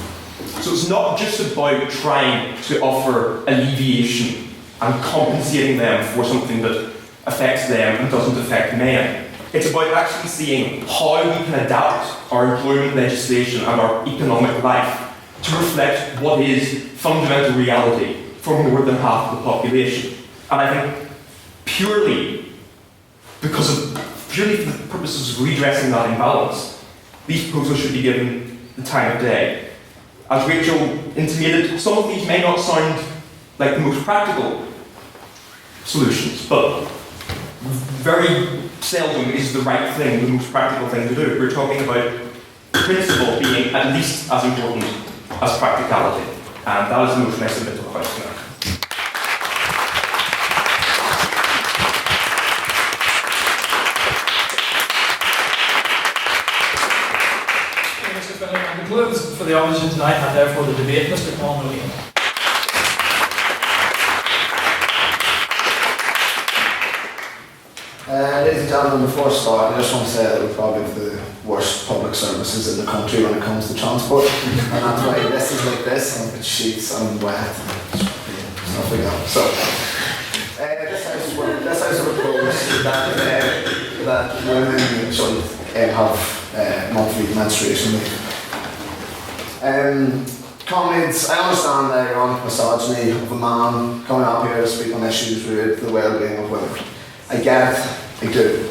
So it's not just about trying to offer alleviation and compensating them for something that affects them and doesn't affect men. It's about actually seeing how we can adapt our employment legislation and our economic life to reflect what is fundamental reality for more than half of the population. And I think purely for the purposes of redressing that imbalance, these proposals should be given the time of day. As Rachel intimated, some of these may not sound like the most practical solutions, but very seldom is the right thing, the most practical thing to do. We're talking about principle being at least as important as practicality, and that is the most fundamental question. Concludes for the opposition tonight, and therefore the debate, Mr. Colin O'Neill. Ladies and gentlemen, before I start, I just want to say that we're probably the worst public services in the country when it comes to transport, and that's why this is like this, and it's sheets and wet, and stuff like that. So, this house will propose that women should have monthly menstruation leave. Comrades, I understand the ironic misogyny of a man coming up here to speak on issues related to the well-being of women. I get it, I do.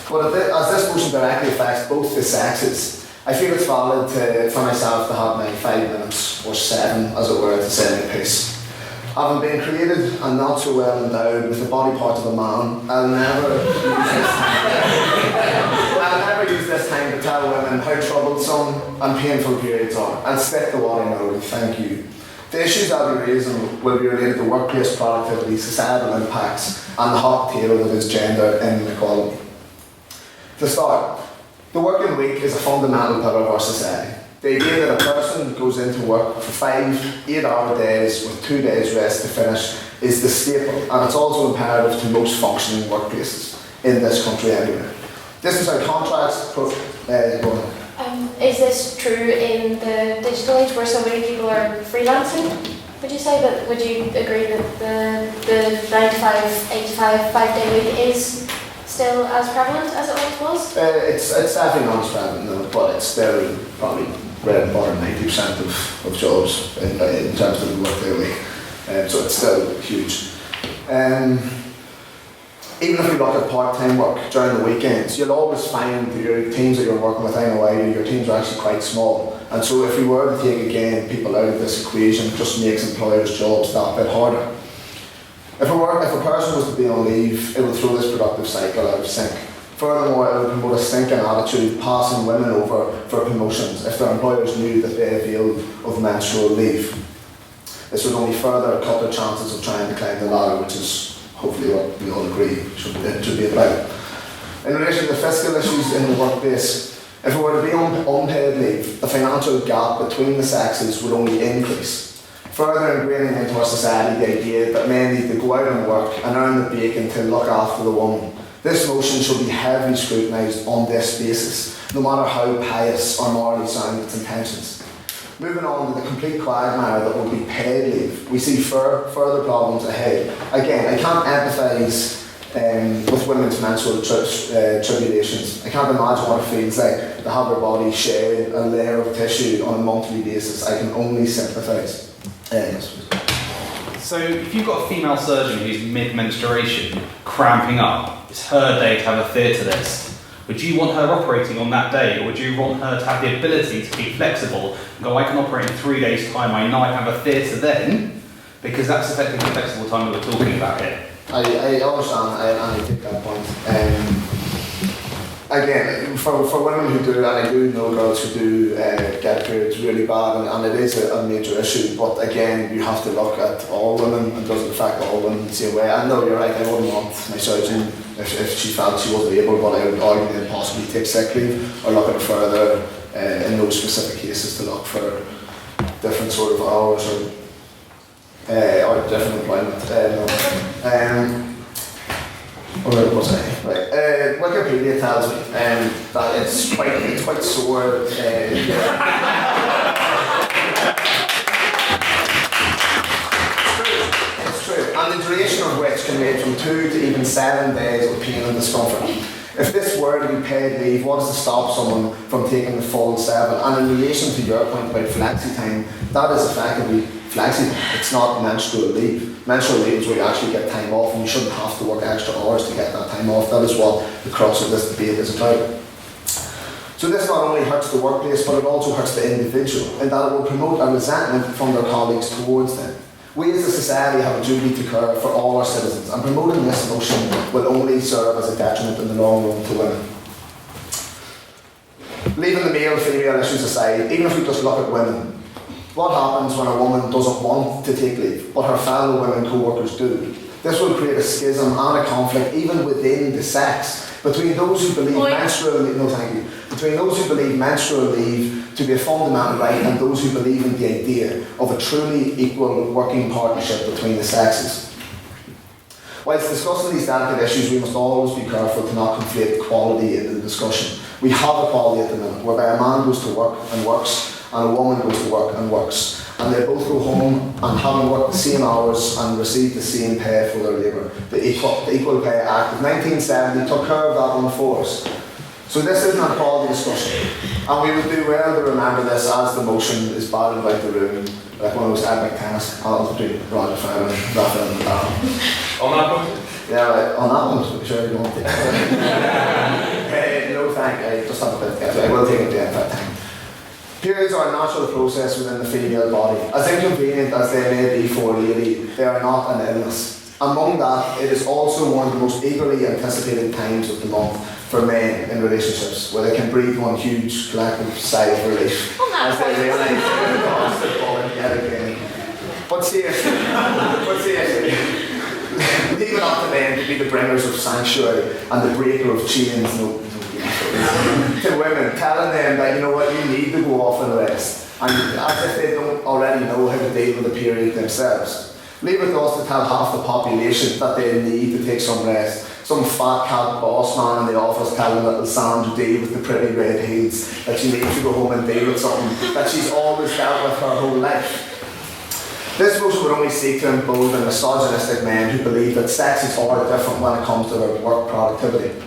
But as this motion directly affects both the sexes, I feel it's valid for myself to have my 5 minutes, or 7 as it were, to say my piece. Having been created and not so well endowed with the body part of a man, I'll never use this time to tell women how troublesome and painful periods are. I'll stick to what I know, thank you. The issues I'll be raising will be related to workplace productivity, societal impacts, and the hot potato that is gender inequality. To start, the working week is a fundamental pillar of our society. The idea that a person goes into work for 5 8-hour days with 2 days rest to finish is the staple, and it's also imperative to most functioning workplaces in this country anyway. This is how contracts is this true in the digital age where so many people are freelancing? Would you say that, would you agree that the 9 to 5, 8 to 5, 5-day week is still as prevalent as it once was? It's definitely not as prevalent, no, but it's still probably bread and butter 90% of jobs in terms of the workday week. So it's still huge. Even if you look at part-time work during the weekends, you'll always find that your teams that you're working with, I know I do, your teams are actually quite small. And so if we were to take again people out of this equation, it just makes employers' jobs that bit harder. If a person was to be on leave, it would throw this productive cycle out of sync. Furthermore, it would promote a stinking attitude, passing women over for promotions if their employers knew that they availed of menstrual leave. This would only further cut their chances of trying to climb the ladder, which is hopefully what we all agree it should be about. In relation to fiscal issues in the workplace, if it were to be unpaid leave, the financial gap between the sexes would only increase, further ingraining into our society the idea that men need to go out and work and earn the bacon to look after the woman. This motion should be heavily scrutinised on this basis, no matter how pious or morally sound its intentions. Moving on to the complete quagmire that will be paid leave, we see further problems ahead. Again, I can't empathise with women's menstrual tribulations. I can't imagine what it feels like to have their body shed a layer of tissue on a monthly basis. I can only sympathise. So if you've got a female surgeon who's mid-menstruation, cramping up, it's her day to have a theatre list. Would you want her operating on that day, or would you want her to have the ability to be flexible and go, I can operate in 3 days' time, I might have a theatre then, because that's effectively the flexible time that we're talking about here. I understand, and I take that point. Again, for women who do, and I do know girls who do get periods really bad, and it is a major issue, but again, you have to look at all women, and doesn't affect all women the same way. I know you're right, I wouldn't want my surgeon, if she felt she wasn't able, but I would argue they'd possibly take sick leave, or look at it further in those specific cases to look for different sort of hours or different employment. Where was I? Right. Wikipedia tells me that it's quite sore. It's true, and the duration of which can range from 2 to even 7 days of pain and discomfort. If this were to be paid leave, what is to stop someone from taking the full 7? And in relation to your point about flexi time, that is effectively flexi time. It's not menstrual leave. Menstrual leave is where you actually get time off, and you shouldn't have to work extra hours to get that time off. That is what the crux of this debate is about. So this not only hurts the workplace, but it also hurts the individual, in that it will promote a resentment from their colleagues towards them. We as a society have a duty to care for all our citizens, and promoting this notion will only serve as a detriment in the long run to women. Leaving the male-female issues aside, even if we just look at women, what happens when a woman doesn't want to take leave, but her fellow women co-workers do? This will create a schism and a conflict even within the sex between those who believe between those who believe menstrual leave to be a fundamental right and those who believe in the idea of a truly equal working partnership between the sexes. Whilst discussing these delicate issues, we must always be careful to not conflate equality into the discussion. We have equality at the minute, whereby a man goes to work and works, and a woman goes to work and works, and they both go home and having worked the same hours and receive the same pay for their labour. The Equal Pay Act of 1970 took care of that on force. So this isn't an equality discussion, and we would do well to remember this as the motion is battled about the room, like one of those epic tennis battles between Roger Federer and Rafael Nadal. On that one? Yeah, right. On that one, sure you don't take it. No, thank you. I just have a bit to get to. I will take it at that time. Periods are a natural process within the female body. As inconvenient as they may be for a lady, they are not an illness. Among that, it is also one of the most eagerly anticipated times of the month for men in relationships, where they can breathe one huge collective sigh of relief as they realise they're constant falling yet again. But seriously, leave it up to men to be the bringers of sanctuary and the breaker of chains. To women, telling them that, you know what, you need to go off and rest, and as if they don't already know how to deal with the period themselves. Leave it to us to tell half the population that they need to take some rest. Some fat cat boss man in the office telling little Sandra deal with the pretty red heels, that she needs to go home and deal with something that she's always dealt with her whole life. This motion would only seek to embolden misogynistic men who believe that sexes are different when it comes to their work productivity.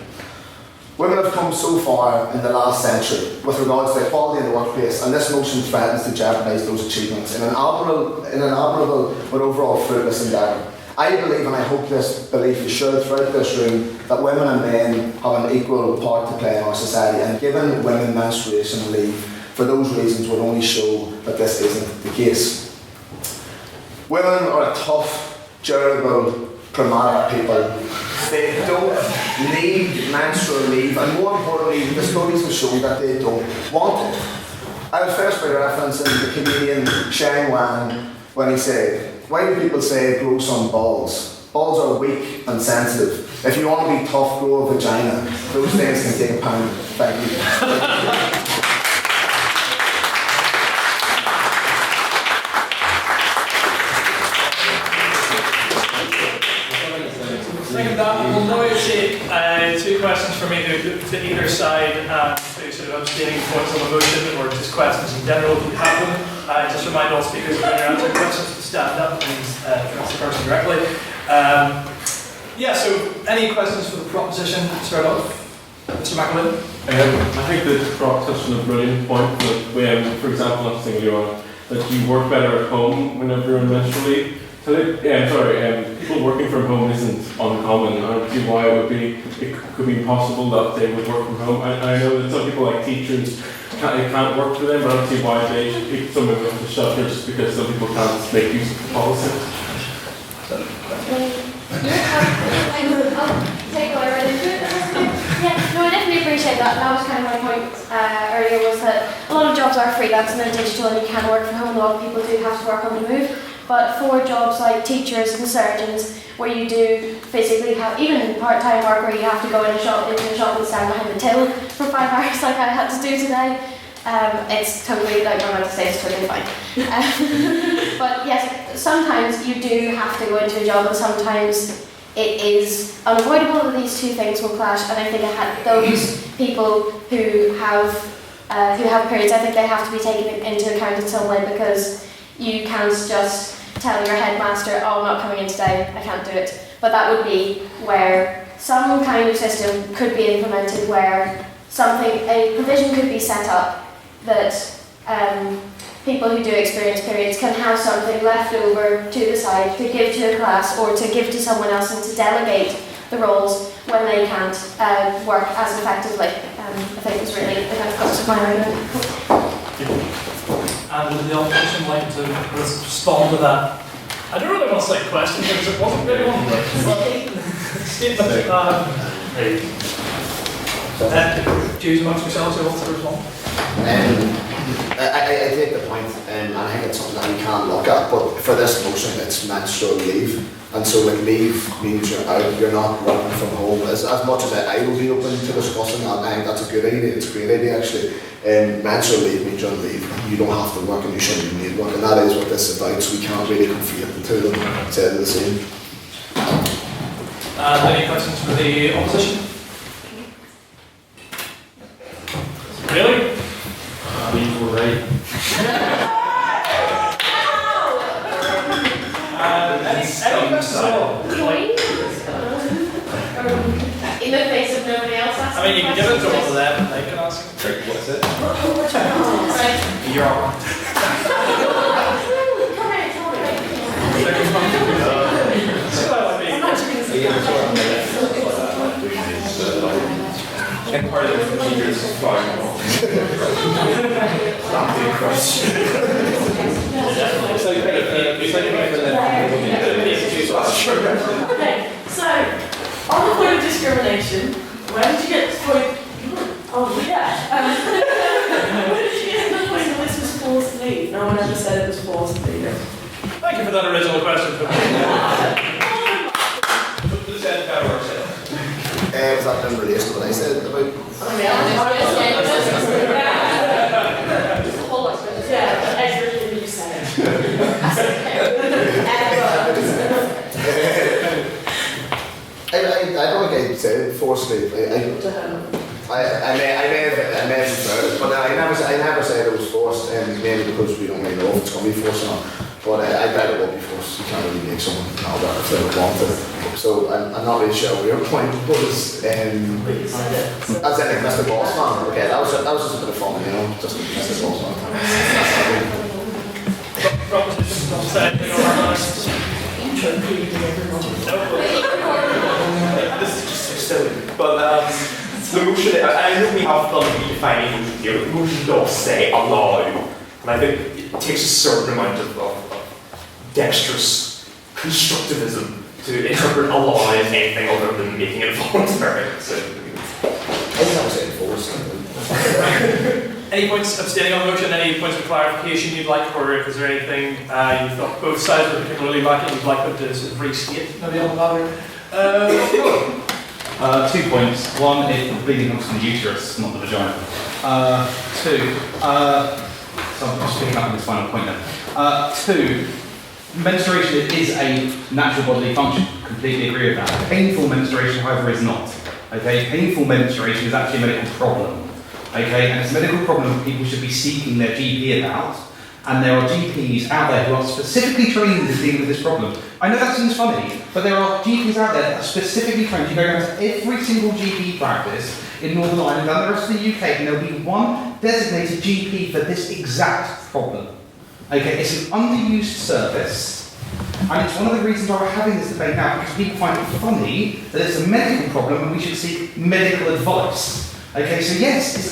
Women have come so far in the last century with regards to equality in the workplace, and this motion threatens to jeopardise those achievements in an admirable but overall fruitless endeavour. I believe, and I hope this belief is shared throughout this room, that women and men have an equal part to play in our society, and giving women menstruation leave for those reasons would only show that this isn't the case. Women are a tough, durable, pragmatic people. They don't need menstrual leave, and more importantly, the studies have shown that they don't want it. I'll first by referencing the comedian Shang Wang when he said, "Why do people say grow some balls? Balls are weak and sensitive. If you want to be tough, grow a vagina. Those things can take a pound." Thank you. Second that, we'll now take two questions from either side, two sort of abstaining points of emotion or just questions in general if you have them. Just remind all speakers when you're answering questions to stand up and ask the person directly. So any questions for the proposition to start off? Mr. McAlin? I think the Brock touched on a brilliant point that, for example, I'm thinking that you work better at home whenever you're on menstrual leave. So people working from home isn't uncommon. I don't see why it could be possible that they would work from home. I know that some people like teachers, it can't work for them, but I don't see why they should pick some of the shelter just because some people can't make use of the policy. I'll take whatever it is. Yeah, no, I definitely appreciate that. That was kind of my point earlier, was that a lot of jobs are freelance and they're digital and you can work from home. A lot of people do have to work on the move. But for jobs like teachers and surgeons, where you do physically have, even part-time work where you have to go into a shop and stand behind the till for 5 hours like I had to do today, it's totally, like I'm about to say, it's totally fine. But yes, sometimes you do have to go into a job and sometimes it is unavoidable that these two things will clash, and I think those people who have periods, I think they have to be taken into account in some way, because you can't just tell your headmaster, "Oh, I'm not coming in today, I can't do it." But that would be where some kind of system could be implemented, where a provision could be set up that people who do experience periods can have something left over to the side to give to a class or to give to someone else, and to delegate the roles when they can't work as effectively. I think it's really the kind of crux of my argument. And would the opposition like to respond to that? I don't really want to say question because it wasn't really one, but statement. Do you amongst yourselves who wants to respond? I take the point, and I think it's something that we can look at, but for this motion it's menstrual leave, and so like leave means you're out, you're not working from home. As much as I will be open to discussing that, I think that's a good idea, it's a great idea actually. Menstrual leave means you're on leave, you don't have to work and you shouldn't be made work, and that is what this is about, so we can't really conflate the two of them, say the same. Any questions for the opposition? Really? These were right. Any questions at all? In the face of nobody else asking. I mean, you can give it to all of them and they can ask. What's it? Right. You're on. And part of the procedures is flying off. Not the question. Okay, so on the point of discrimination, where did you get the point? Oh yeah. Where did you get the point that this was forced leave? No one ever said it was forced leave. Thank you for that original question. Was that in relation to what I said about? Yeah, everything you said. I don't think I said forced leave. I may have referred it, but I never said it was forced, mainly because we don't really know if it's going to be forced or not. But I bet it will be forced. You can't really make someone know that if they don't want to. So I'm not really sure what your point was. As in like Mr. Bossman. Okay, that was just a bit of fun, you know, just Mr. Bossman. This is just so silly. But the motion, I know we have done redefining motion here, but the motion does say allow. And I think it takes a certain amount of dexterous constructivism to interpret allow as anything other than making it voluntary. So, I think that was enforced. Any points abstaining on the motion? Any points of clarification you'd like, or is there anything you thought both sides were particularly lacking you'd like them to sort of restate maybe on the matter? 2 points. One, if the bleeding comes from the uterus, not the vagina. Two, so I'm just picking up on this final point then. Two, menstruation is a natural bodily function. Completely agree with that. Painful menstruation, however, is not. Okay, painful menstruation is actually a medical problem. Okay, and it's a medical problem that people should be seeking their GP about. And there are GPs out there who are specifically trained to deal with this problem. I know that seems funny, but there are GPs out there that are specifically trained. You go down to every single GP practice in Northern Ireland and the rest of the UK, and there'll be one designated GP for this exact problem. Okay, it's an underused service, and it's one of the reasons why we're having this debate now, because people find it funny that it's a medical problem and we should seek medical advice. Okay, so yes,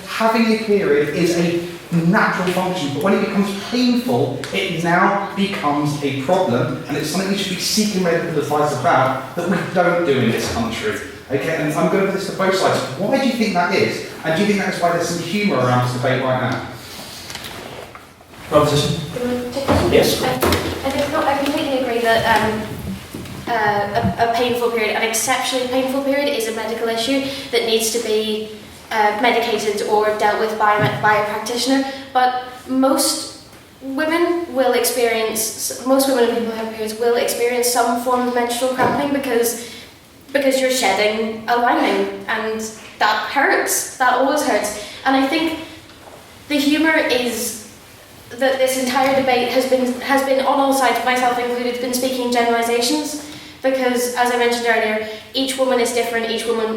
having a period is a natural function, but when it becomes painful, it now becomes a problem, and it's something we should be seeking medical advice about that we don't do in this country. Okay, and I'm going to put this to both sides. Why do you think that is? And do you think that's why there's some humour around this debate right now? Proposition? Yes. I completely agree that a painful period, an exceptionally painful period, is a medical issue that needs to be medicated or dealt with by a practitioner. But most women and people who have periods will experience some form of menstrual cramping because you're shedding a lining, and that hurts. That always hurts. And I think the humour is that this entire debate has been on all sides, myself included, been speaking generalisations. Because, as I mentioned earlier, each woman is different.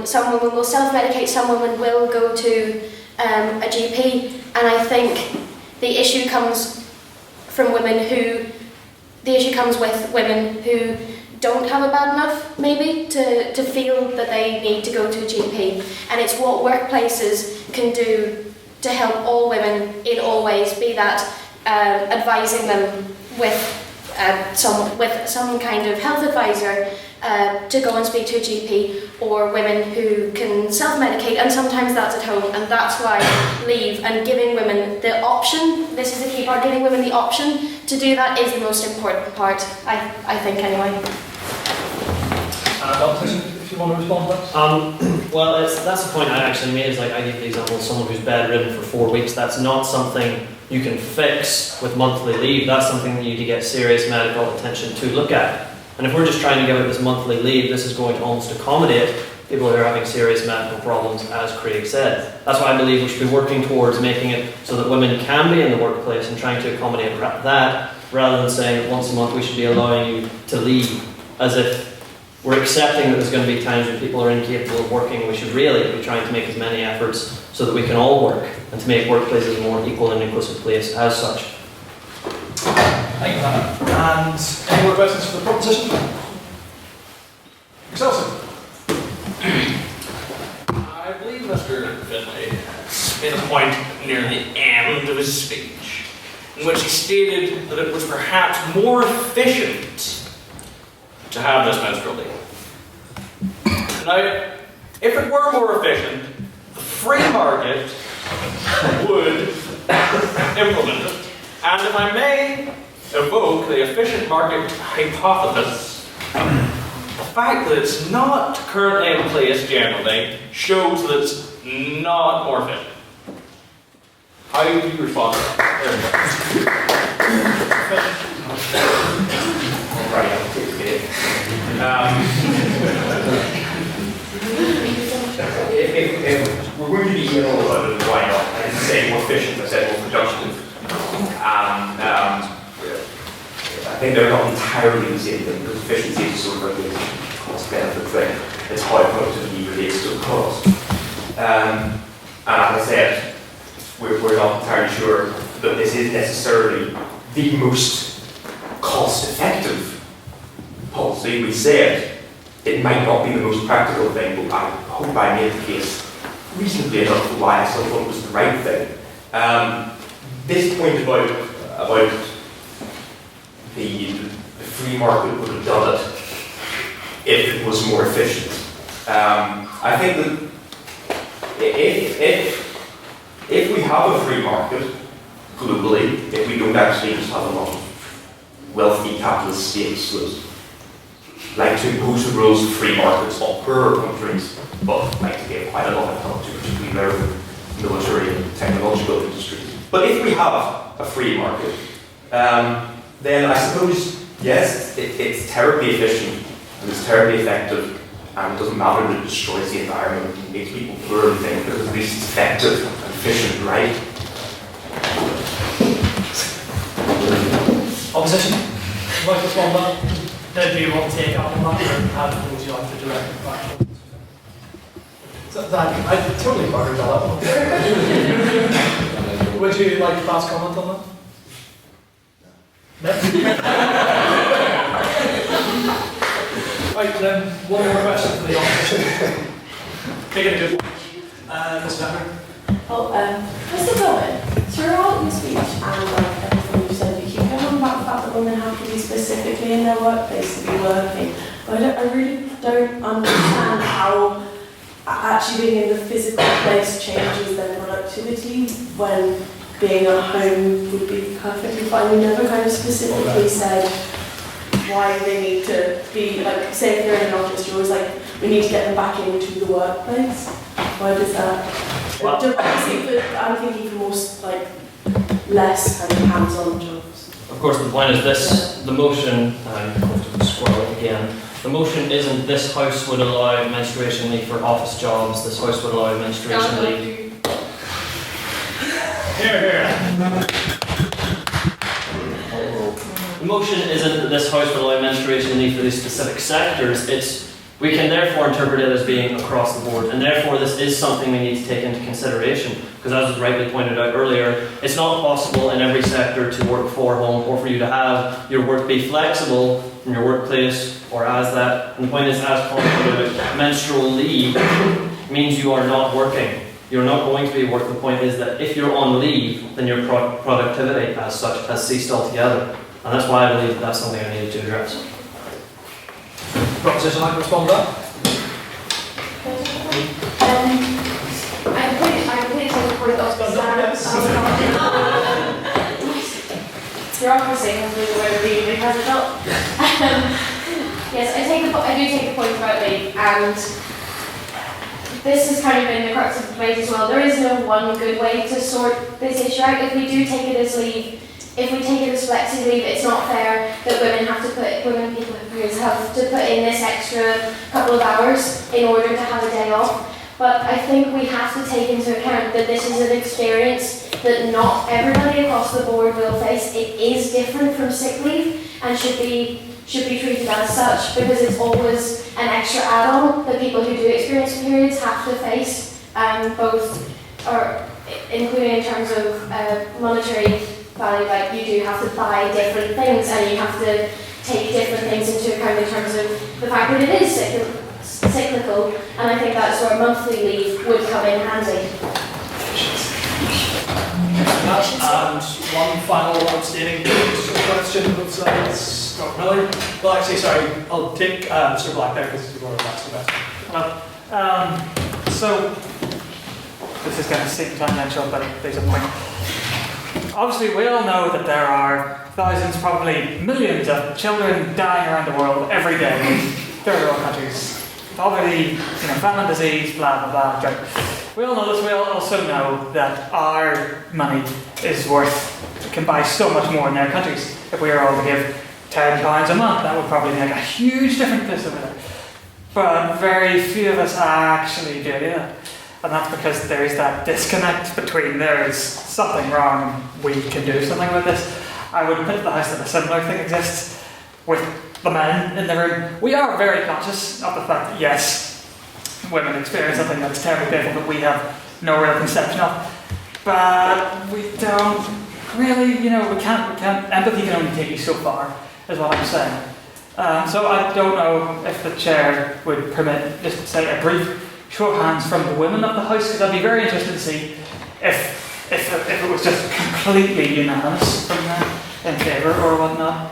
Some women will self-medicate, some women will go to a GP, and I think the issue comes with women who don't have it bad enough, maybe, to feel that they need to go to a GP. And it's what workplaces can do to help all women in all ways, be that advising them with some kind of health advisor to go and speak to a GP, or women who can self-medicate, and sometimes that's at home, and that's why leave and giving women the option, this is the key part, giving women the option to do that is the most important part, I think anyway. If you want to respond to that? Well, that's the point I actually made, is like I gave the example of someone who's bedridden for 4 weeks. That's not something you can fix with monthly leave. That's something that you need to get serious medical attention to look at. And if we're just trying to give out this monthly leave, this is going to almost accommodate people who are having serious medical problems, as Craig said. That's why I believe we should be working towards making it so that women can be in the workplace and trying to accommodate that, rather than saying that once a month we should be allowing you to leave, as if we're accepting that there's going to be times when people are incapable of working. We should really be trying to make as many efforts so that we can all work, and to make workplaces a more equal and inclusive place as such. Thank you, Hannah. And any more questions for the proposition? Yourself, sir. I believe Mr. Finlay made a point near the end of his speech, in which he stated that it was perhaps more efficient to have this menstrual leave. Now, if it were more efficient, the free market would implement it. And if I may evoke the efficient market hypothesis, the fact that it's not currently in place generally shows that it's not more efficient. How do you respond to that? Right, I'll take it. If we're going to be here all about it, why not? I didn't say more efficient, I said more productive. I think they're not entirely the same thing, because efficiency is sort of a cost-benefit thing. It's how productivity relates to the cost. And as I said, we're not entirely sure that this is necessarily the most cost-effective obviously we said it might not be the most practical thing, but I hope I made the case reasonably enough for why I still thought it was the right thing. This point about the free market would have done it if it was more efficient. I think that if we have a free market globally, if we don't actually just have a lot of wealthy capitalist states that like to impose the rules of free markets on poorer countries, but like to give quite a lot of help to particularly their military and technological industries. But if we have a free market, then I suppose, yes, it's terribly efficient and it's terribly effective, and it doesn't matter that it destroys the environment and makes people poor and things, because at least it's effective and efficient, right? Opposition? Would you like to respond to that? Do you want to take up on that, or how would you like to direct it back? So that, I totally buttered that up. Would you like to pass comment on that? No? Right, then, one more question for the opposition. Make it a good one. Ms. Pepper? Mr. Cohen, throughout your speech and everything you said, you keep coming back to the fact that women have to be specifically in their workplace to be working. But I really don't understand how actually being in the physical place changes their productivity when being at home would be perfectly fine. You never kind of specifically said why they need to be, like, say if you're in an office, you're always like, we need to get them back into the workplace. Why does that? Well, I'm thinking for more, like, less kind of hands-on jobs. Of course, the point is this, the motion, I'm going to scroll it again, the motion isn't this House would allow menstruation leave for office jobs, this House would allow menstruation leave. Here. The motion isn't that this House will allow menstruation leave for these specific sectors, it's we can therefore interpret it as being across the board, and therefore this is something we need to take into consideration, because as was rightly pointed out earlier, it's not possible in every sector to work for home or for you to have your work be flexible from your workplace or as that. And the point is, as Colin pointed out, menstrual leave means you are not working. You're not going to be working. The point is that if you're on leave, then your productivity as such has ceased altogether. And that's why I believe that's something I needed to address. Proposition, like to respond to that? I completely support those bureaucracy has been the way of being because it felt. Yes, I do take the point about leave, and this has kind of been the crux of the debate as well. There is no one good way to sort this issue out. If we do take it as leave, if we take it as flexi leave, it's not fair that women have to women people who have to put in this extra couple of hours in order to have a day off. But I think we have to take into account that this is an experience that not everybody across the board will face. It is different from sick leave and should be treated as such, because it's always an extra add-on that people who do experience periods have to face, both, or including in terms of monetary value. Like, you do have to buy different things, and you have to take different things into account in terms of the fact that it is cyclical, and I think that's where monthly leave would come in handy. And one final outstanding question was Scott Miller. Well, actually, sorry, I'll take Mr. Black there because he's going to ask the best. So, this is going to seem tangential, but there's a point. Obviously, we all know that there are thousands, probably millions of children dying around the world every day in third world countries. Poverty, famine, disease, blah, blah, blah. We all know this. We all also know that our money is can buy so much more in their countries. If we were all to give £10 a month, that would probably make a huge difference over there. But very few of us actually do that. And that's because there is that disconnect between there is something wrong and we can do something about this. I would put to the House that a similar thing exists with the men in the room. We are very conscious of the fact that, yes, women experience something that's terribly painful that we have no real conception of. But we don't really, we can't, empathy can only take you so far, is what I'm saying. So I don't know if the chair would permit just say a brief show of hands from the women of the House, because I'd be very interested to see if it was just completely unanimous from them in favour or whatnot.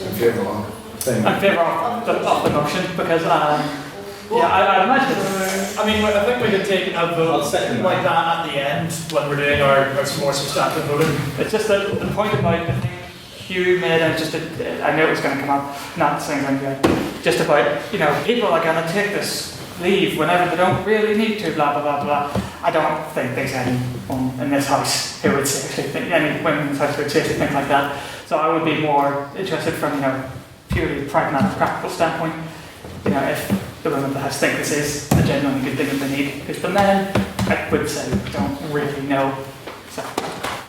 In favour of In favour of the motion, because I imagine. I mean, I think we could take a vote like that at the end when we're doing our more substantive voting. It's just that the point about the thing Hugh made, and I knew it was going to come up, not saying anything, just about, people are going to take this leave whenever they don't really need to, blah, blah, blah, blah. I don't think there's anyone in this house who would seriously think, any women in this house would seriously think like that. So I would be more interested from, purely pragmatic, practical standpoint, if the women of the house think this is a genuinely good thing that they need. Because the men, I would say, don't really know. So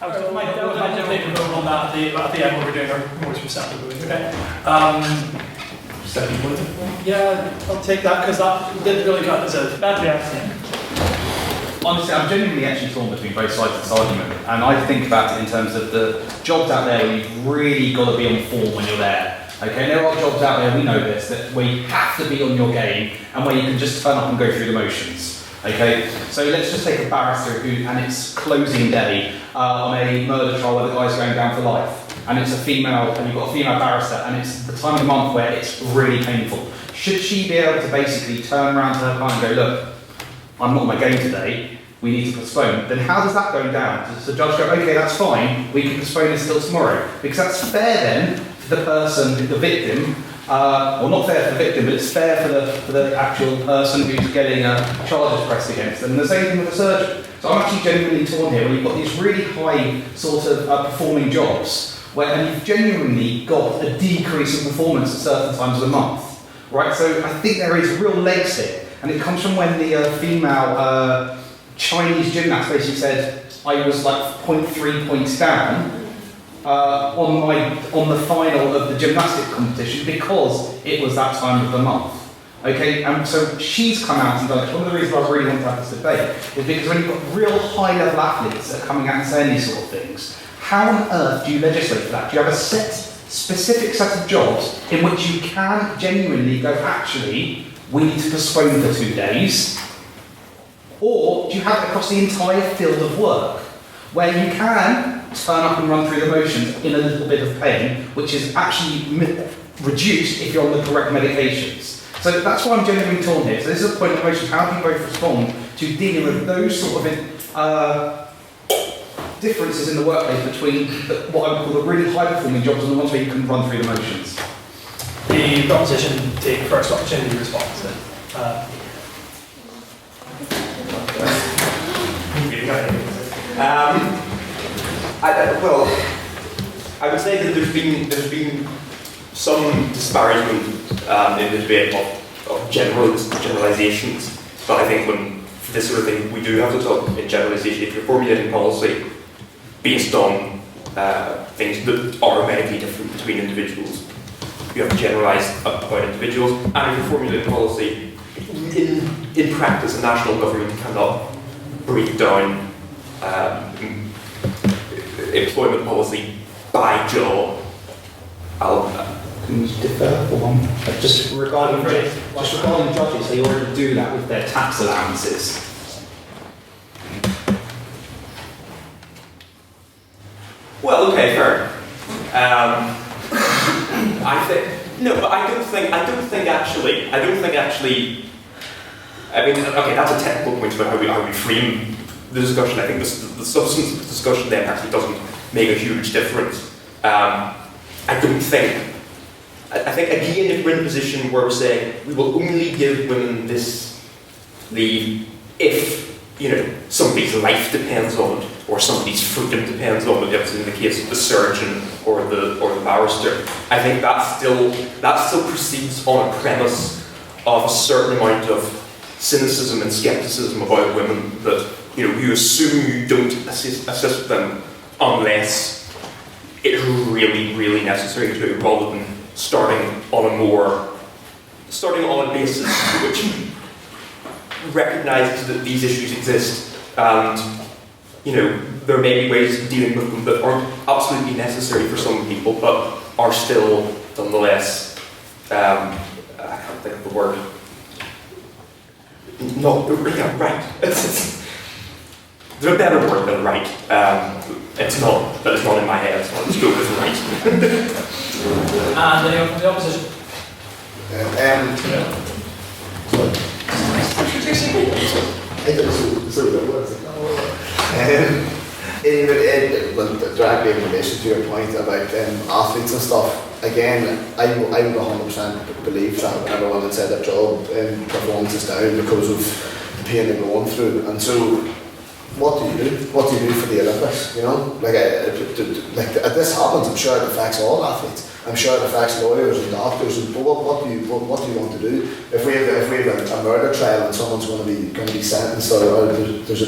I was might take a vote on that at the end when we're doing our more substantive voting. Okay. Second one. Yeah, I'll take that because that didn't really cut as a bad reaction. Honestly, I'm genuinely actually torn between both sides of this argument, and I think about it in terms of the jobs out there where you've really got to be on form when you're there. Okay, there are jobs out there, we know this, that where you have to be on your game and where you can just turn up and go through the motions. Okay, so let's just take a barrister and it's closing day on a murder trial where the guy's going down for life, and it's a female, and you've got a female barrister, and it's the time of the month where it's really painful. Should she be able to basically turn around to her client and go, look, I'm not on my game today, we need to postpone? Then how does that go down? Does the judge go, okay, that's fine, we can postpone this till tomorrow? Because that's fair then for the person, the victim, well, not fair for the victim, but it's fair for the actual person who's getting charges pressed against them. And the same thing with the surgeon. So I'm actually genuinely torn here, where you've got these really high sort of performing jobs, and you've genuinely got a decrease in performance at certain times of the month. Right, so I think there is real legs here, and it comes from when the female Chinese gymnast basically said, I was like 0.3 points down on the final of the gymnastic competition because it was that time of the month. Okay, and so she's come out and done it. One of the reasons I really want to have this debate is because when you've got real high-level athletes that are coming out and saying these sort of things, how on earth do you legislate for that? Do you have a specific set of jobs in which you can genuinely go, actually, we need to postpone for 2 days? Or do you have it across the entire field of work, where you can turn up and run through the motions in a little bit of pain, which is actually reduced if you're on the correct medications? So that's why I'm genuinely torn here. So this is a point of motion. How do you both respond to dealing with those sort of differences in the workplace between what I would call the really high-performing jobs and the ones where you can run through the motions? The proposition take first opportunity to respond to it. I would say that there's been some disparagement in the debate of generalisations, but I think when for this sort of thing we do have to talk in generalisation. If you're formulating policy based on things that are medically different between individuals, you have to generalise about individuals, and if you're formulating policy in practice, a national government cannot break down employment policy by job. Can you defer for one? Just regarding judges, they already do that with their tax allowances. Well, okay, fair. I think no, but I don't think actually. I mean, okay, that's a technical point about how we frame the discussion. I think the substance of the discussion then actually doesn't make a huge difference. I think again, if we're in a position where we're saying we will only give women this leave if somebody's life depends on it, or somebody's freedom depends on it, if it's in the case of the surgeon or the barrister, I think that still proceeds on a premise of a certain amount of cynicism and skepticism about women, that you assume you don't assist them unless it's really, really necessary to, rather than starting on a basis which recognises that these issues exist, and there may be ways of dealing with them that aren't absolutely necessary for some people, but are still nonetheless, I can't think of the word. No, yeah, right. There's a better word than right. It's not, but it's not in my head. So let's go with right. And anyone from the opposition? Directly in relation to your point about athletes and stuff, again, I would 100% believe that everyone had said their job performance is down because of the pain they're going through. And so, what do you do? What do you do for the Olympics? You know, like this happens. I'm sure it affects all athletes. I'm sure it affects lawyers and doctors. And but what do you want to do if we have a murder trial and someone's going to be sentenced or there's a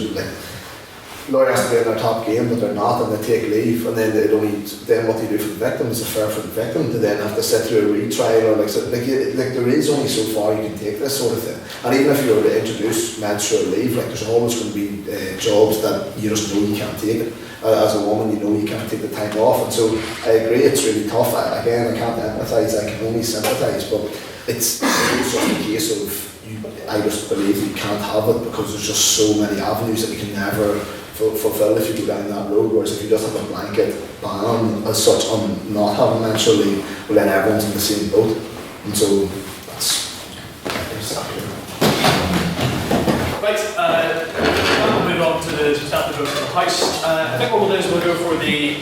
lawyer has to be in their top game but they're not and they take leave and then then what do you do for the victim? Is it fair for the victim to then have to sit through a retrial or there is only so far you can take this sort of thing. And even if you were to introduce menstrual leave, there's always going to be jobs that you just know you can't take it. As a woman, you know you can't take the time off, and so I agree it's really tough. I can't empathise, I can only sympathise, but it's just a case of I just believe you can't have it because there's just so many avenues that you can never fulfill if you go down that road, whereas if you just have a blanket ban as such on not having menstrual leave, well then everyone's in the same boat, and so that's right. We'll move on to the substantive vote of the House. I think what we'll do is we'll go for the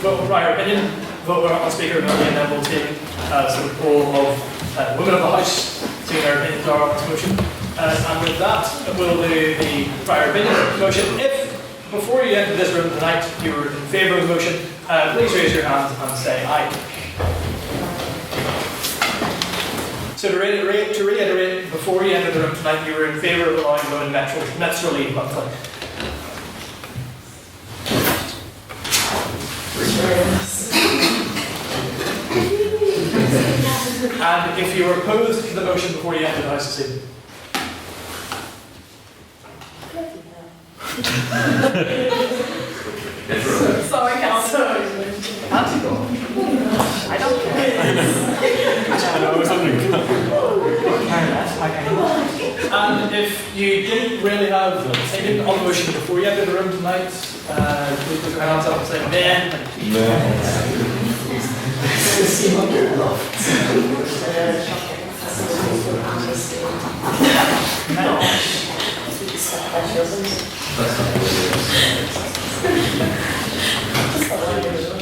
vote of prior opinion, vote on Speaker ability, and then we'll take sort of poll of women of the House, seeing their opinions are on this motion. And with that, we'll do the prior opinion motion. If before you entered this room tonight you were in favour of the motion, please raise your hands and say aye. So to reiterate, before you entered the room tonight, you were in favour of allowing women menstrual leave monthly. And if you were opposed to the motion before you entered the House this evening. Sorry, Councillor. I don't And if you didn't really have an opinion on the motion before you entered the room tonight, please put your hands up and say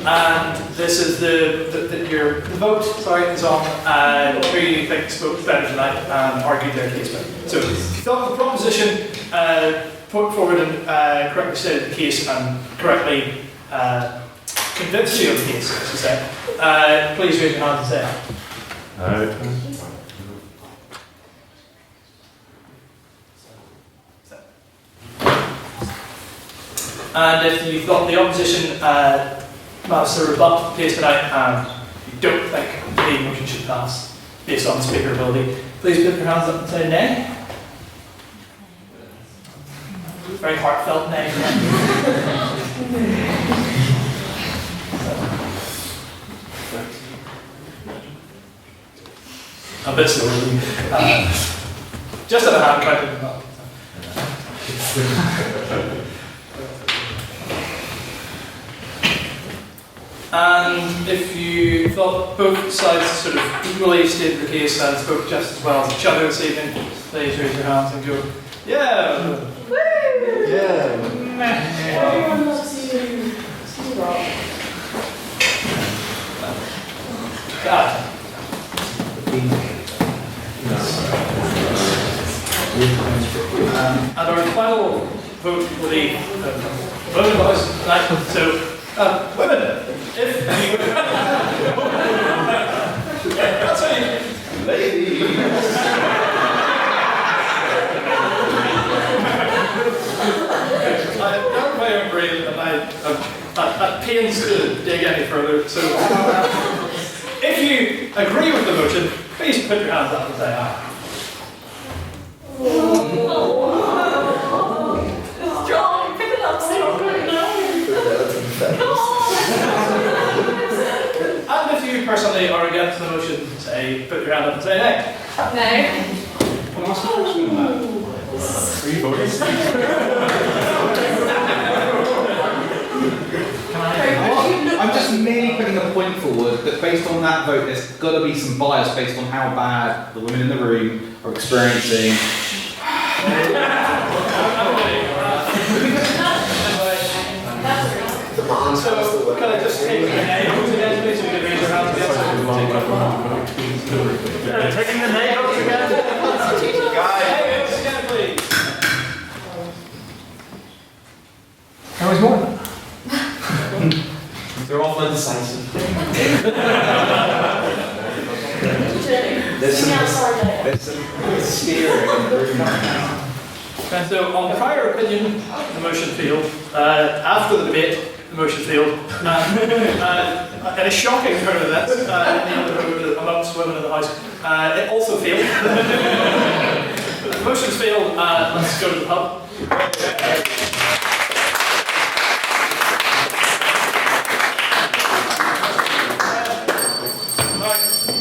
And this is the vote, sorry, is on who you think spoke better tonight and argued their case better. So if you thought the proposition put forward and correctly stated the case and correctly convinced you of the case, as you say, please raise your hand and say aye. And if you thought the opposition managed to rebut the case tonight and you don't think the motion should pass based on the Speaker ability, please put your hands up and say nay. Very heartfelt nay. A bit slowly. Just at a hand count. And if you thought both sides sort of equally stated the case and spoke just as well as each other this evening, please raise your hands and go, yeah! Woo! Yeah! Everyone loves you. That. And our final vote will be vote of the House tonight. So, women, if you that's how you ladies. I'm not my own brain and I'm pains to dig any further. So if you agree with the motion, please put your hands up and say aye. It's strong. Pick it up strong right now. And if you personally are against against the motion, say, put your hand up and say nay. No. Are you voting? I'm just merely putting a point forward that based on that vote, there's got to be some bias based on how bad the women in the room are experiencing. So, can I just take the nay votes again, please, so we can raise our hands again? Taking the nay votes again? Nay votes again, please. There was more. They're all indecisive. There's some steering in the room right now. And so, on prior opinion, the motion failed. After the debate, the motion failed. In a shocking turn of events amongst women in the House, it also failed. The motion's failed. Let's go to the pub.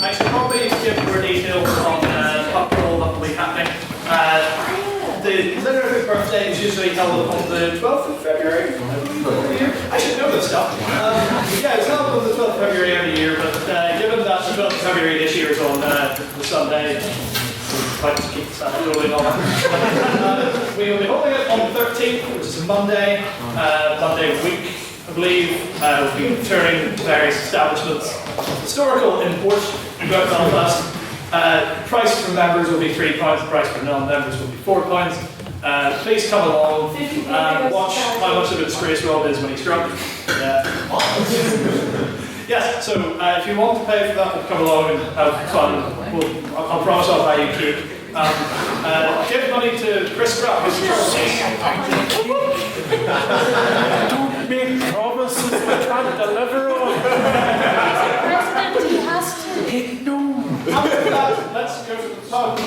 I should probably give more details on the pub crawl that will be happening. The Considerate birthday is usually held on the 12th of February every year. I should know this stuff. Yeah, it's held on the 12th of February every year, but given that the 12th of February this year is on the Sunday, I'd like to keep the stuff rolling on. We will be holding it on the 13th, which is a Monday week, I believe. We'll be touring various establishments of historical import throughout Belfast. Price for members will be £3, the price for non-members will be £4. Please come along and watch how much of a disgrace Rob is when he's drunk. Yes, so if you want to pay for that, we'll come along and have fun. I'll promise I'll buy you cake. Give money to Chris Pratt, who's Don't make promises we can't deliver on. President, he has to. No. After that, let's go to the pub.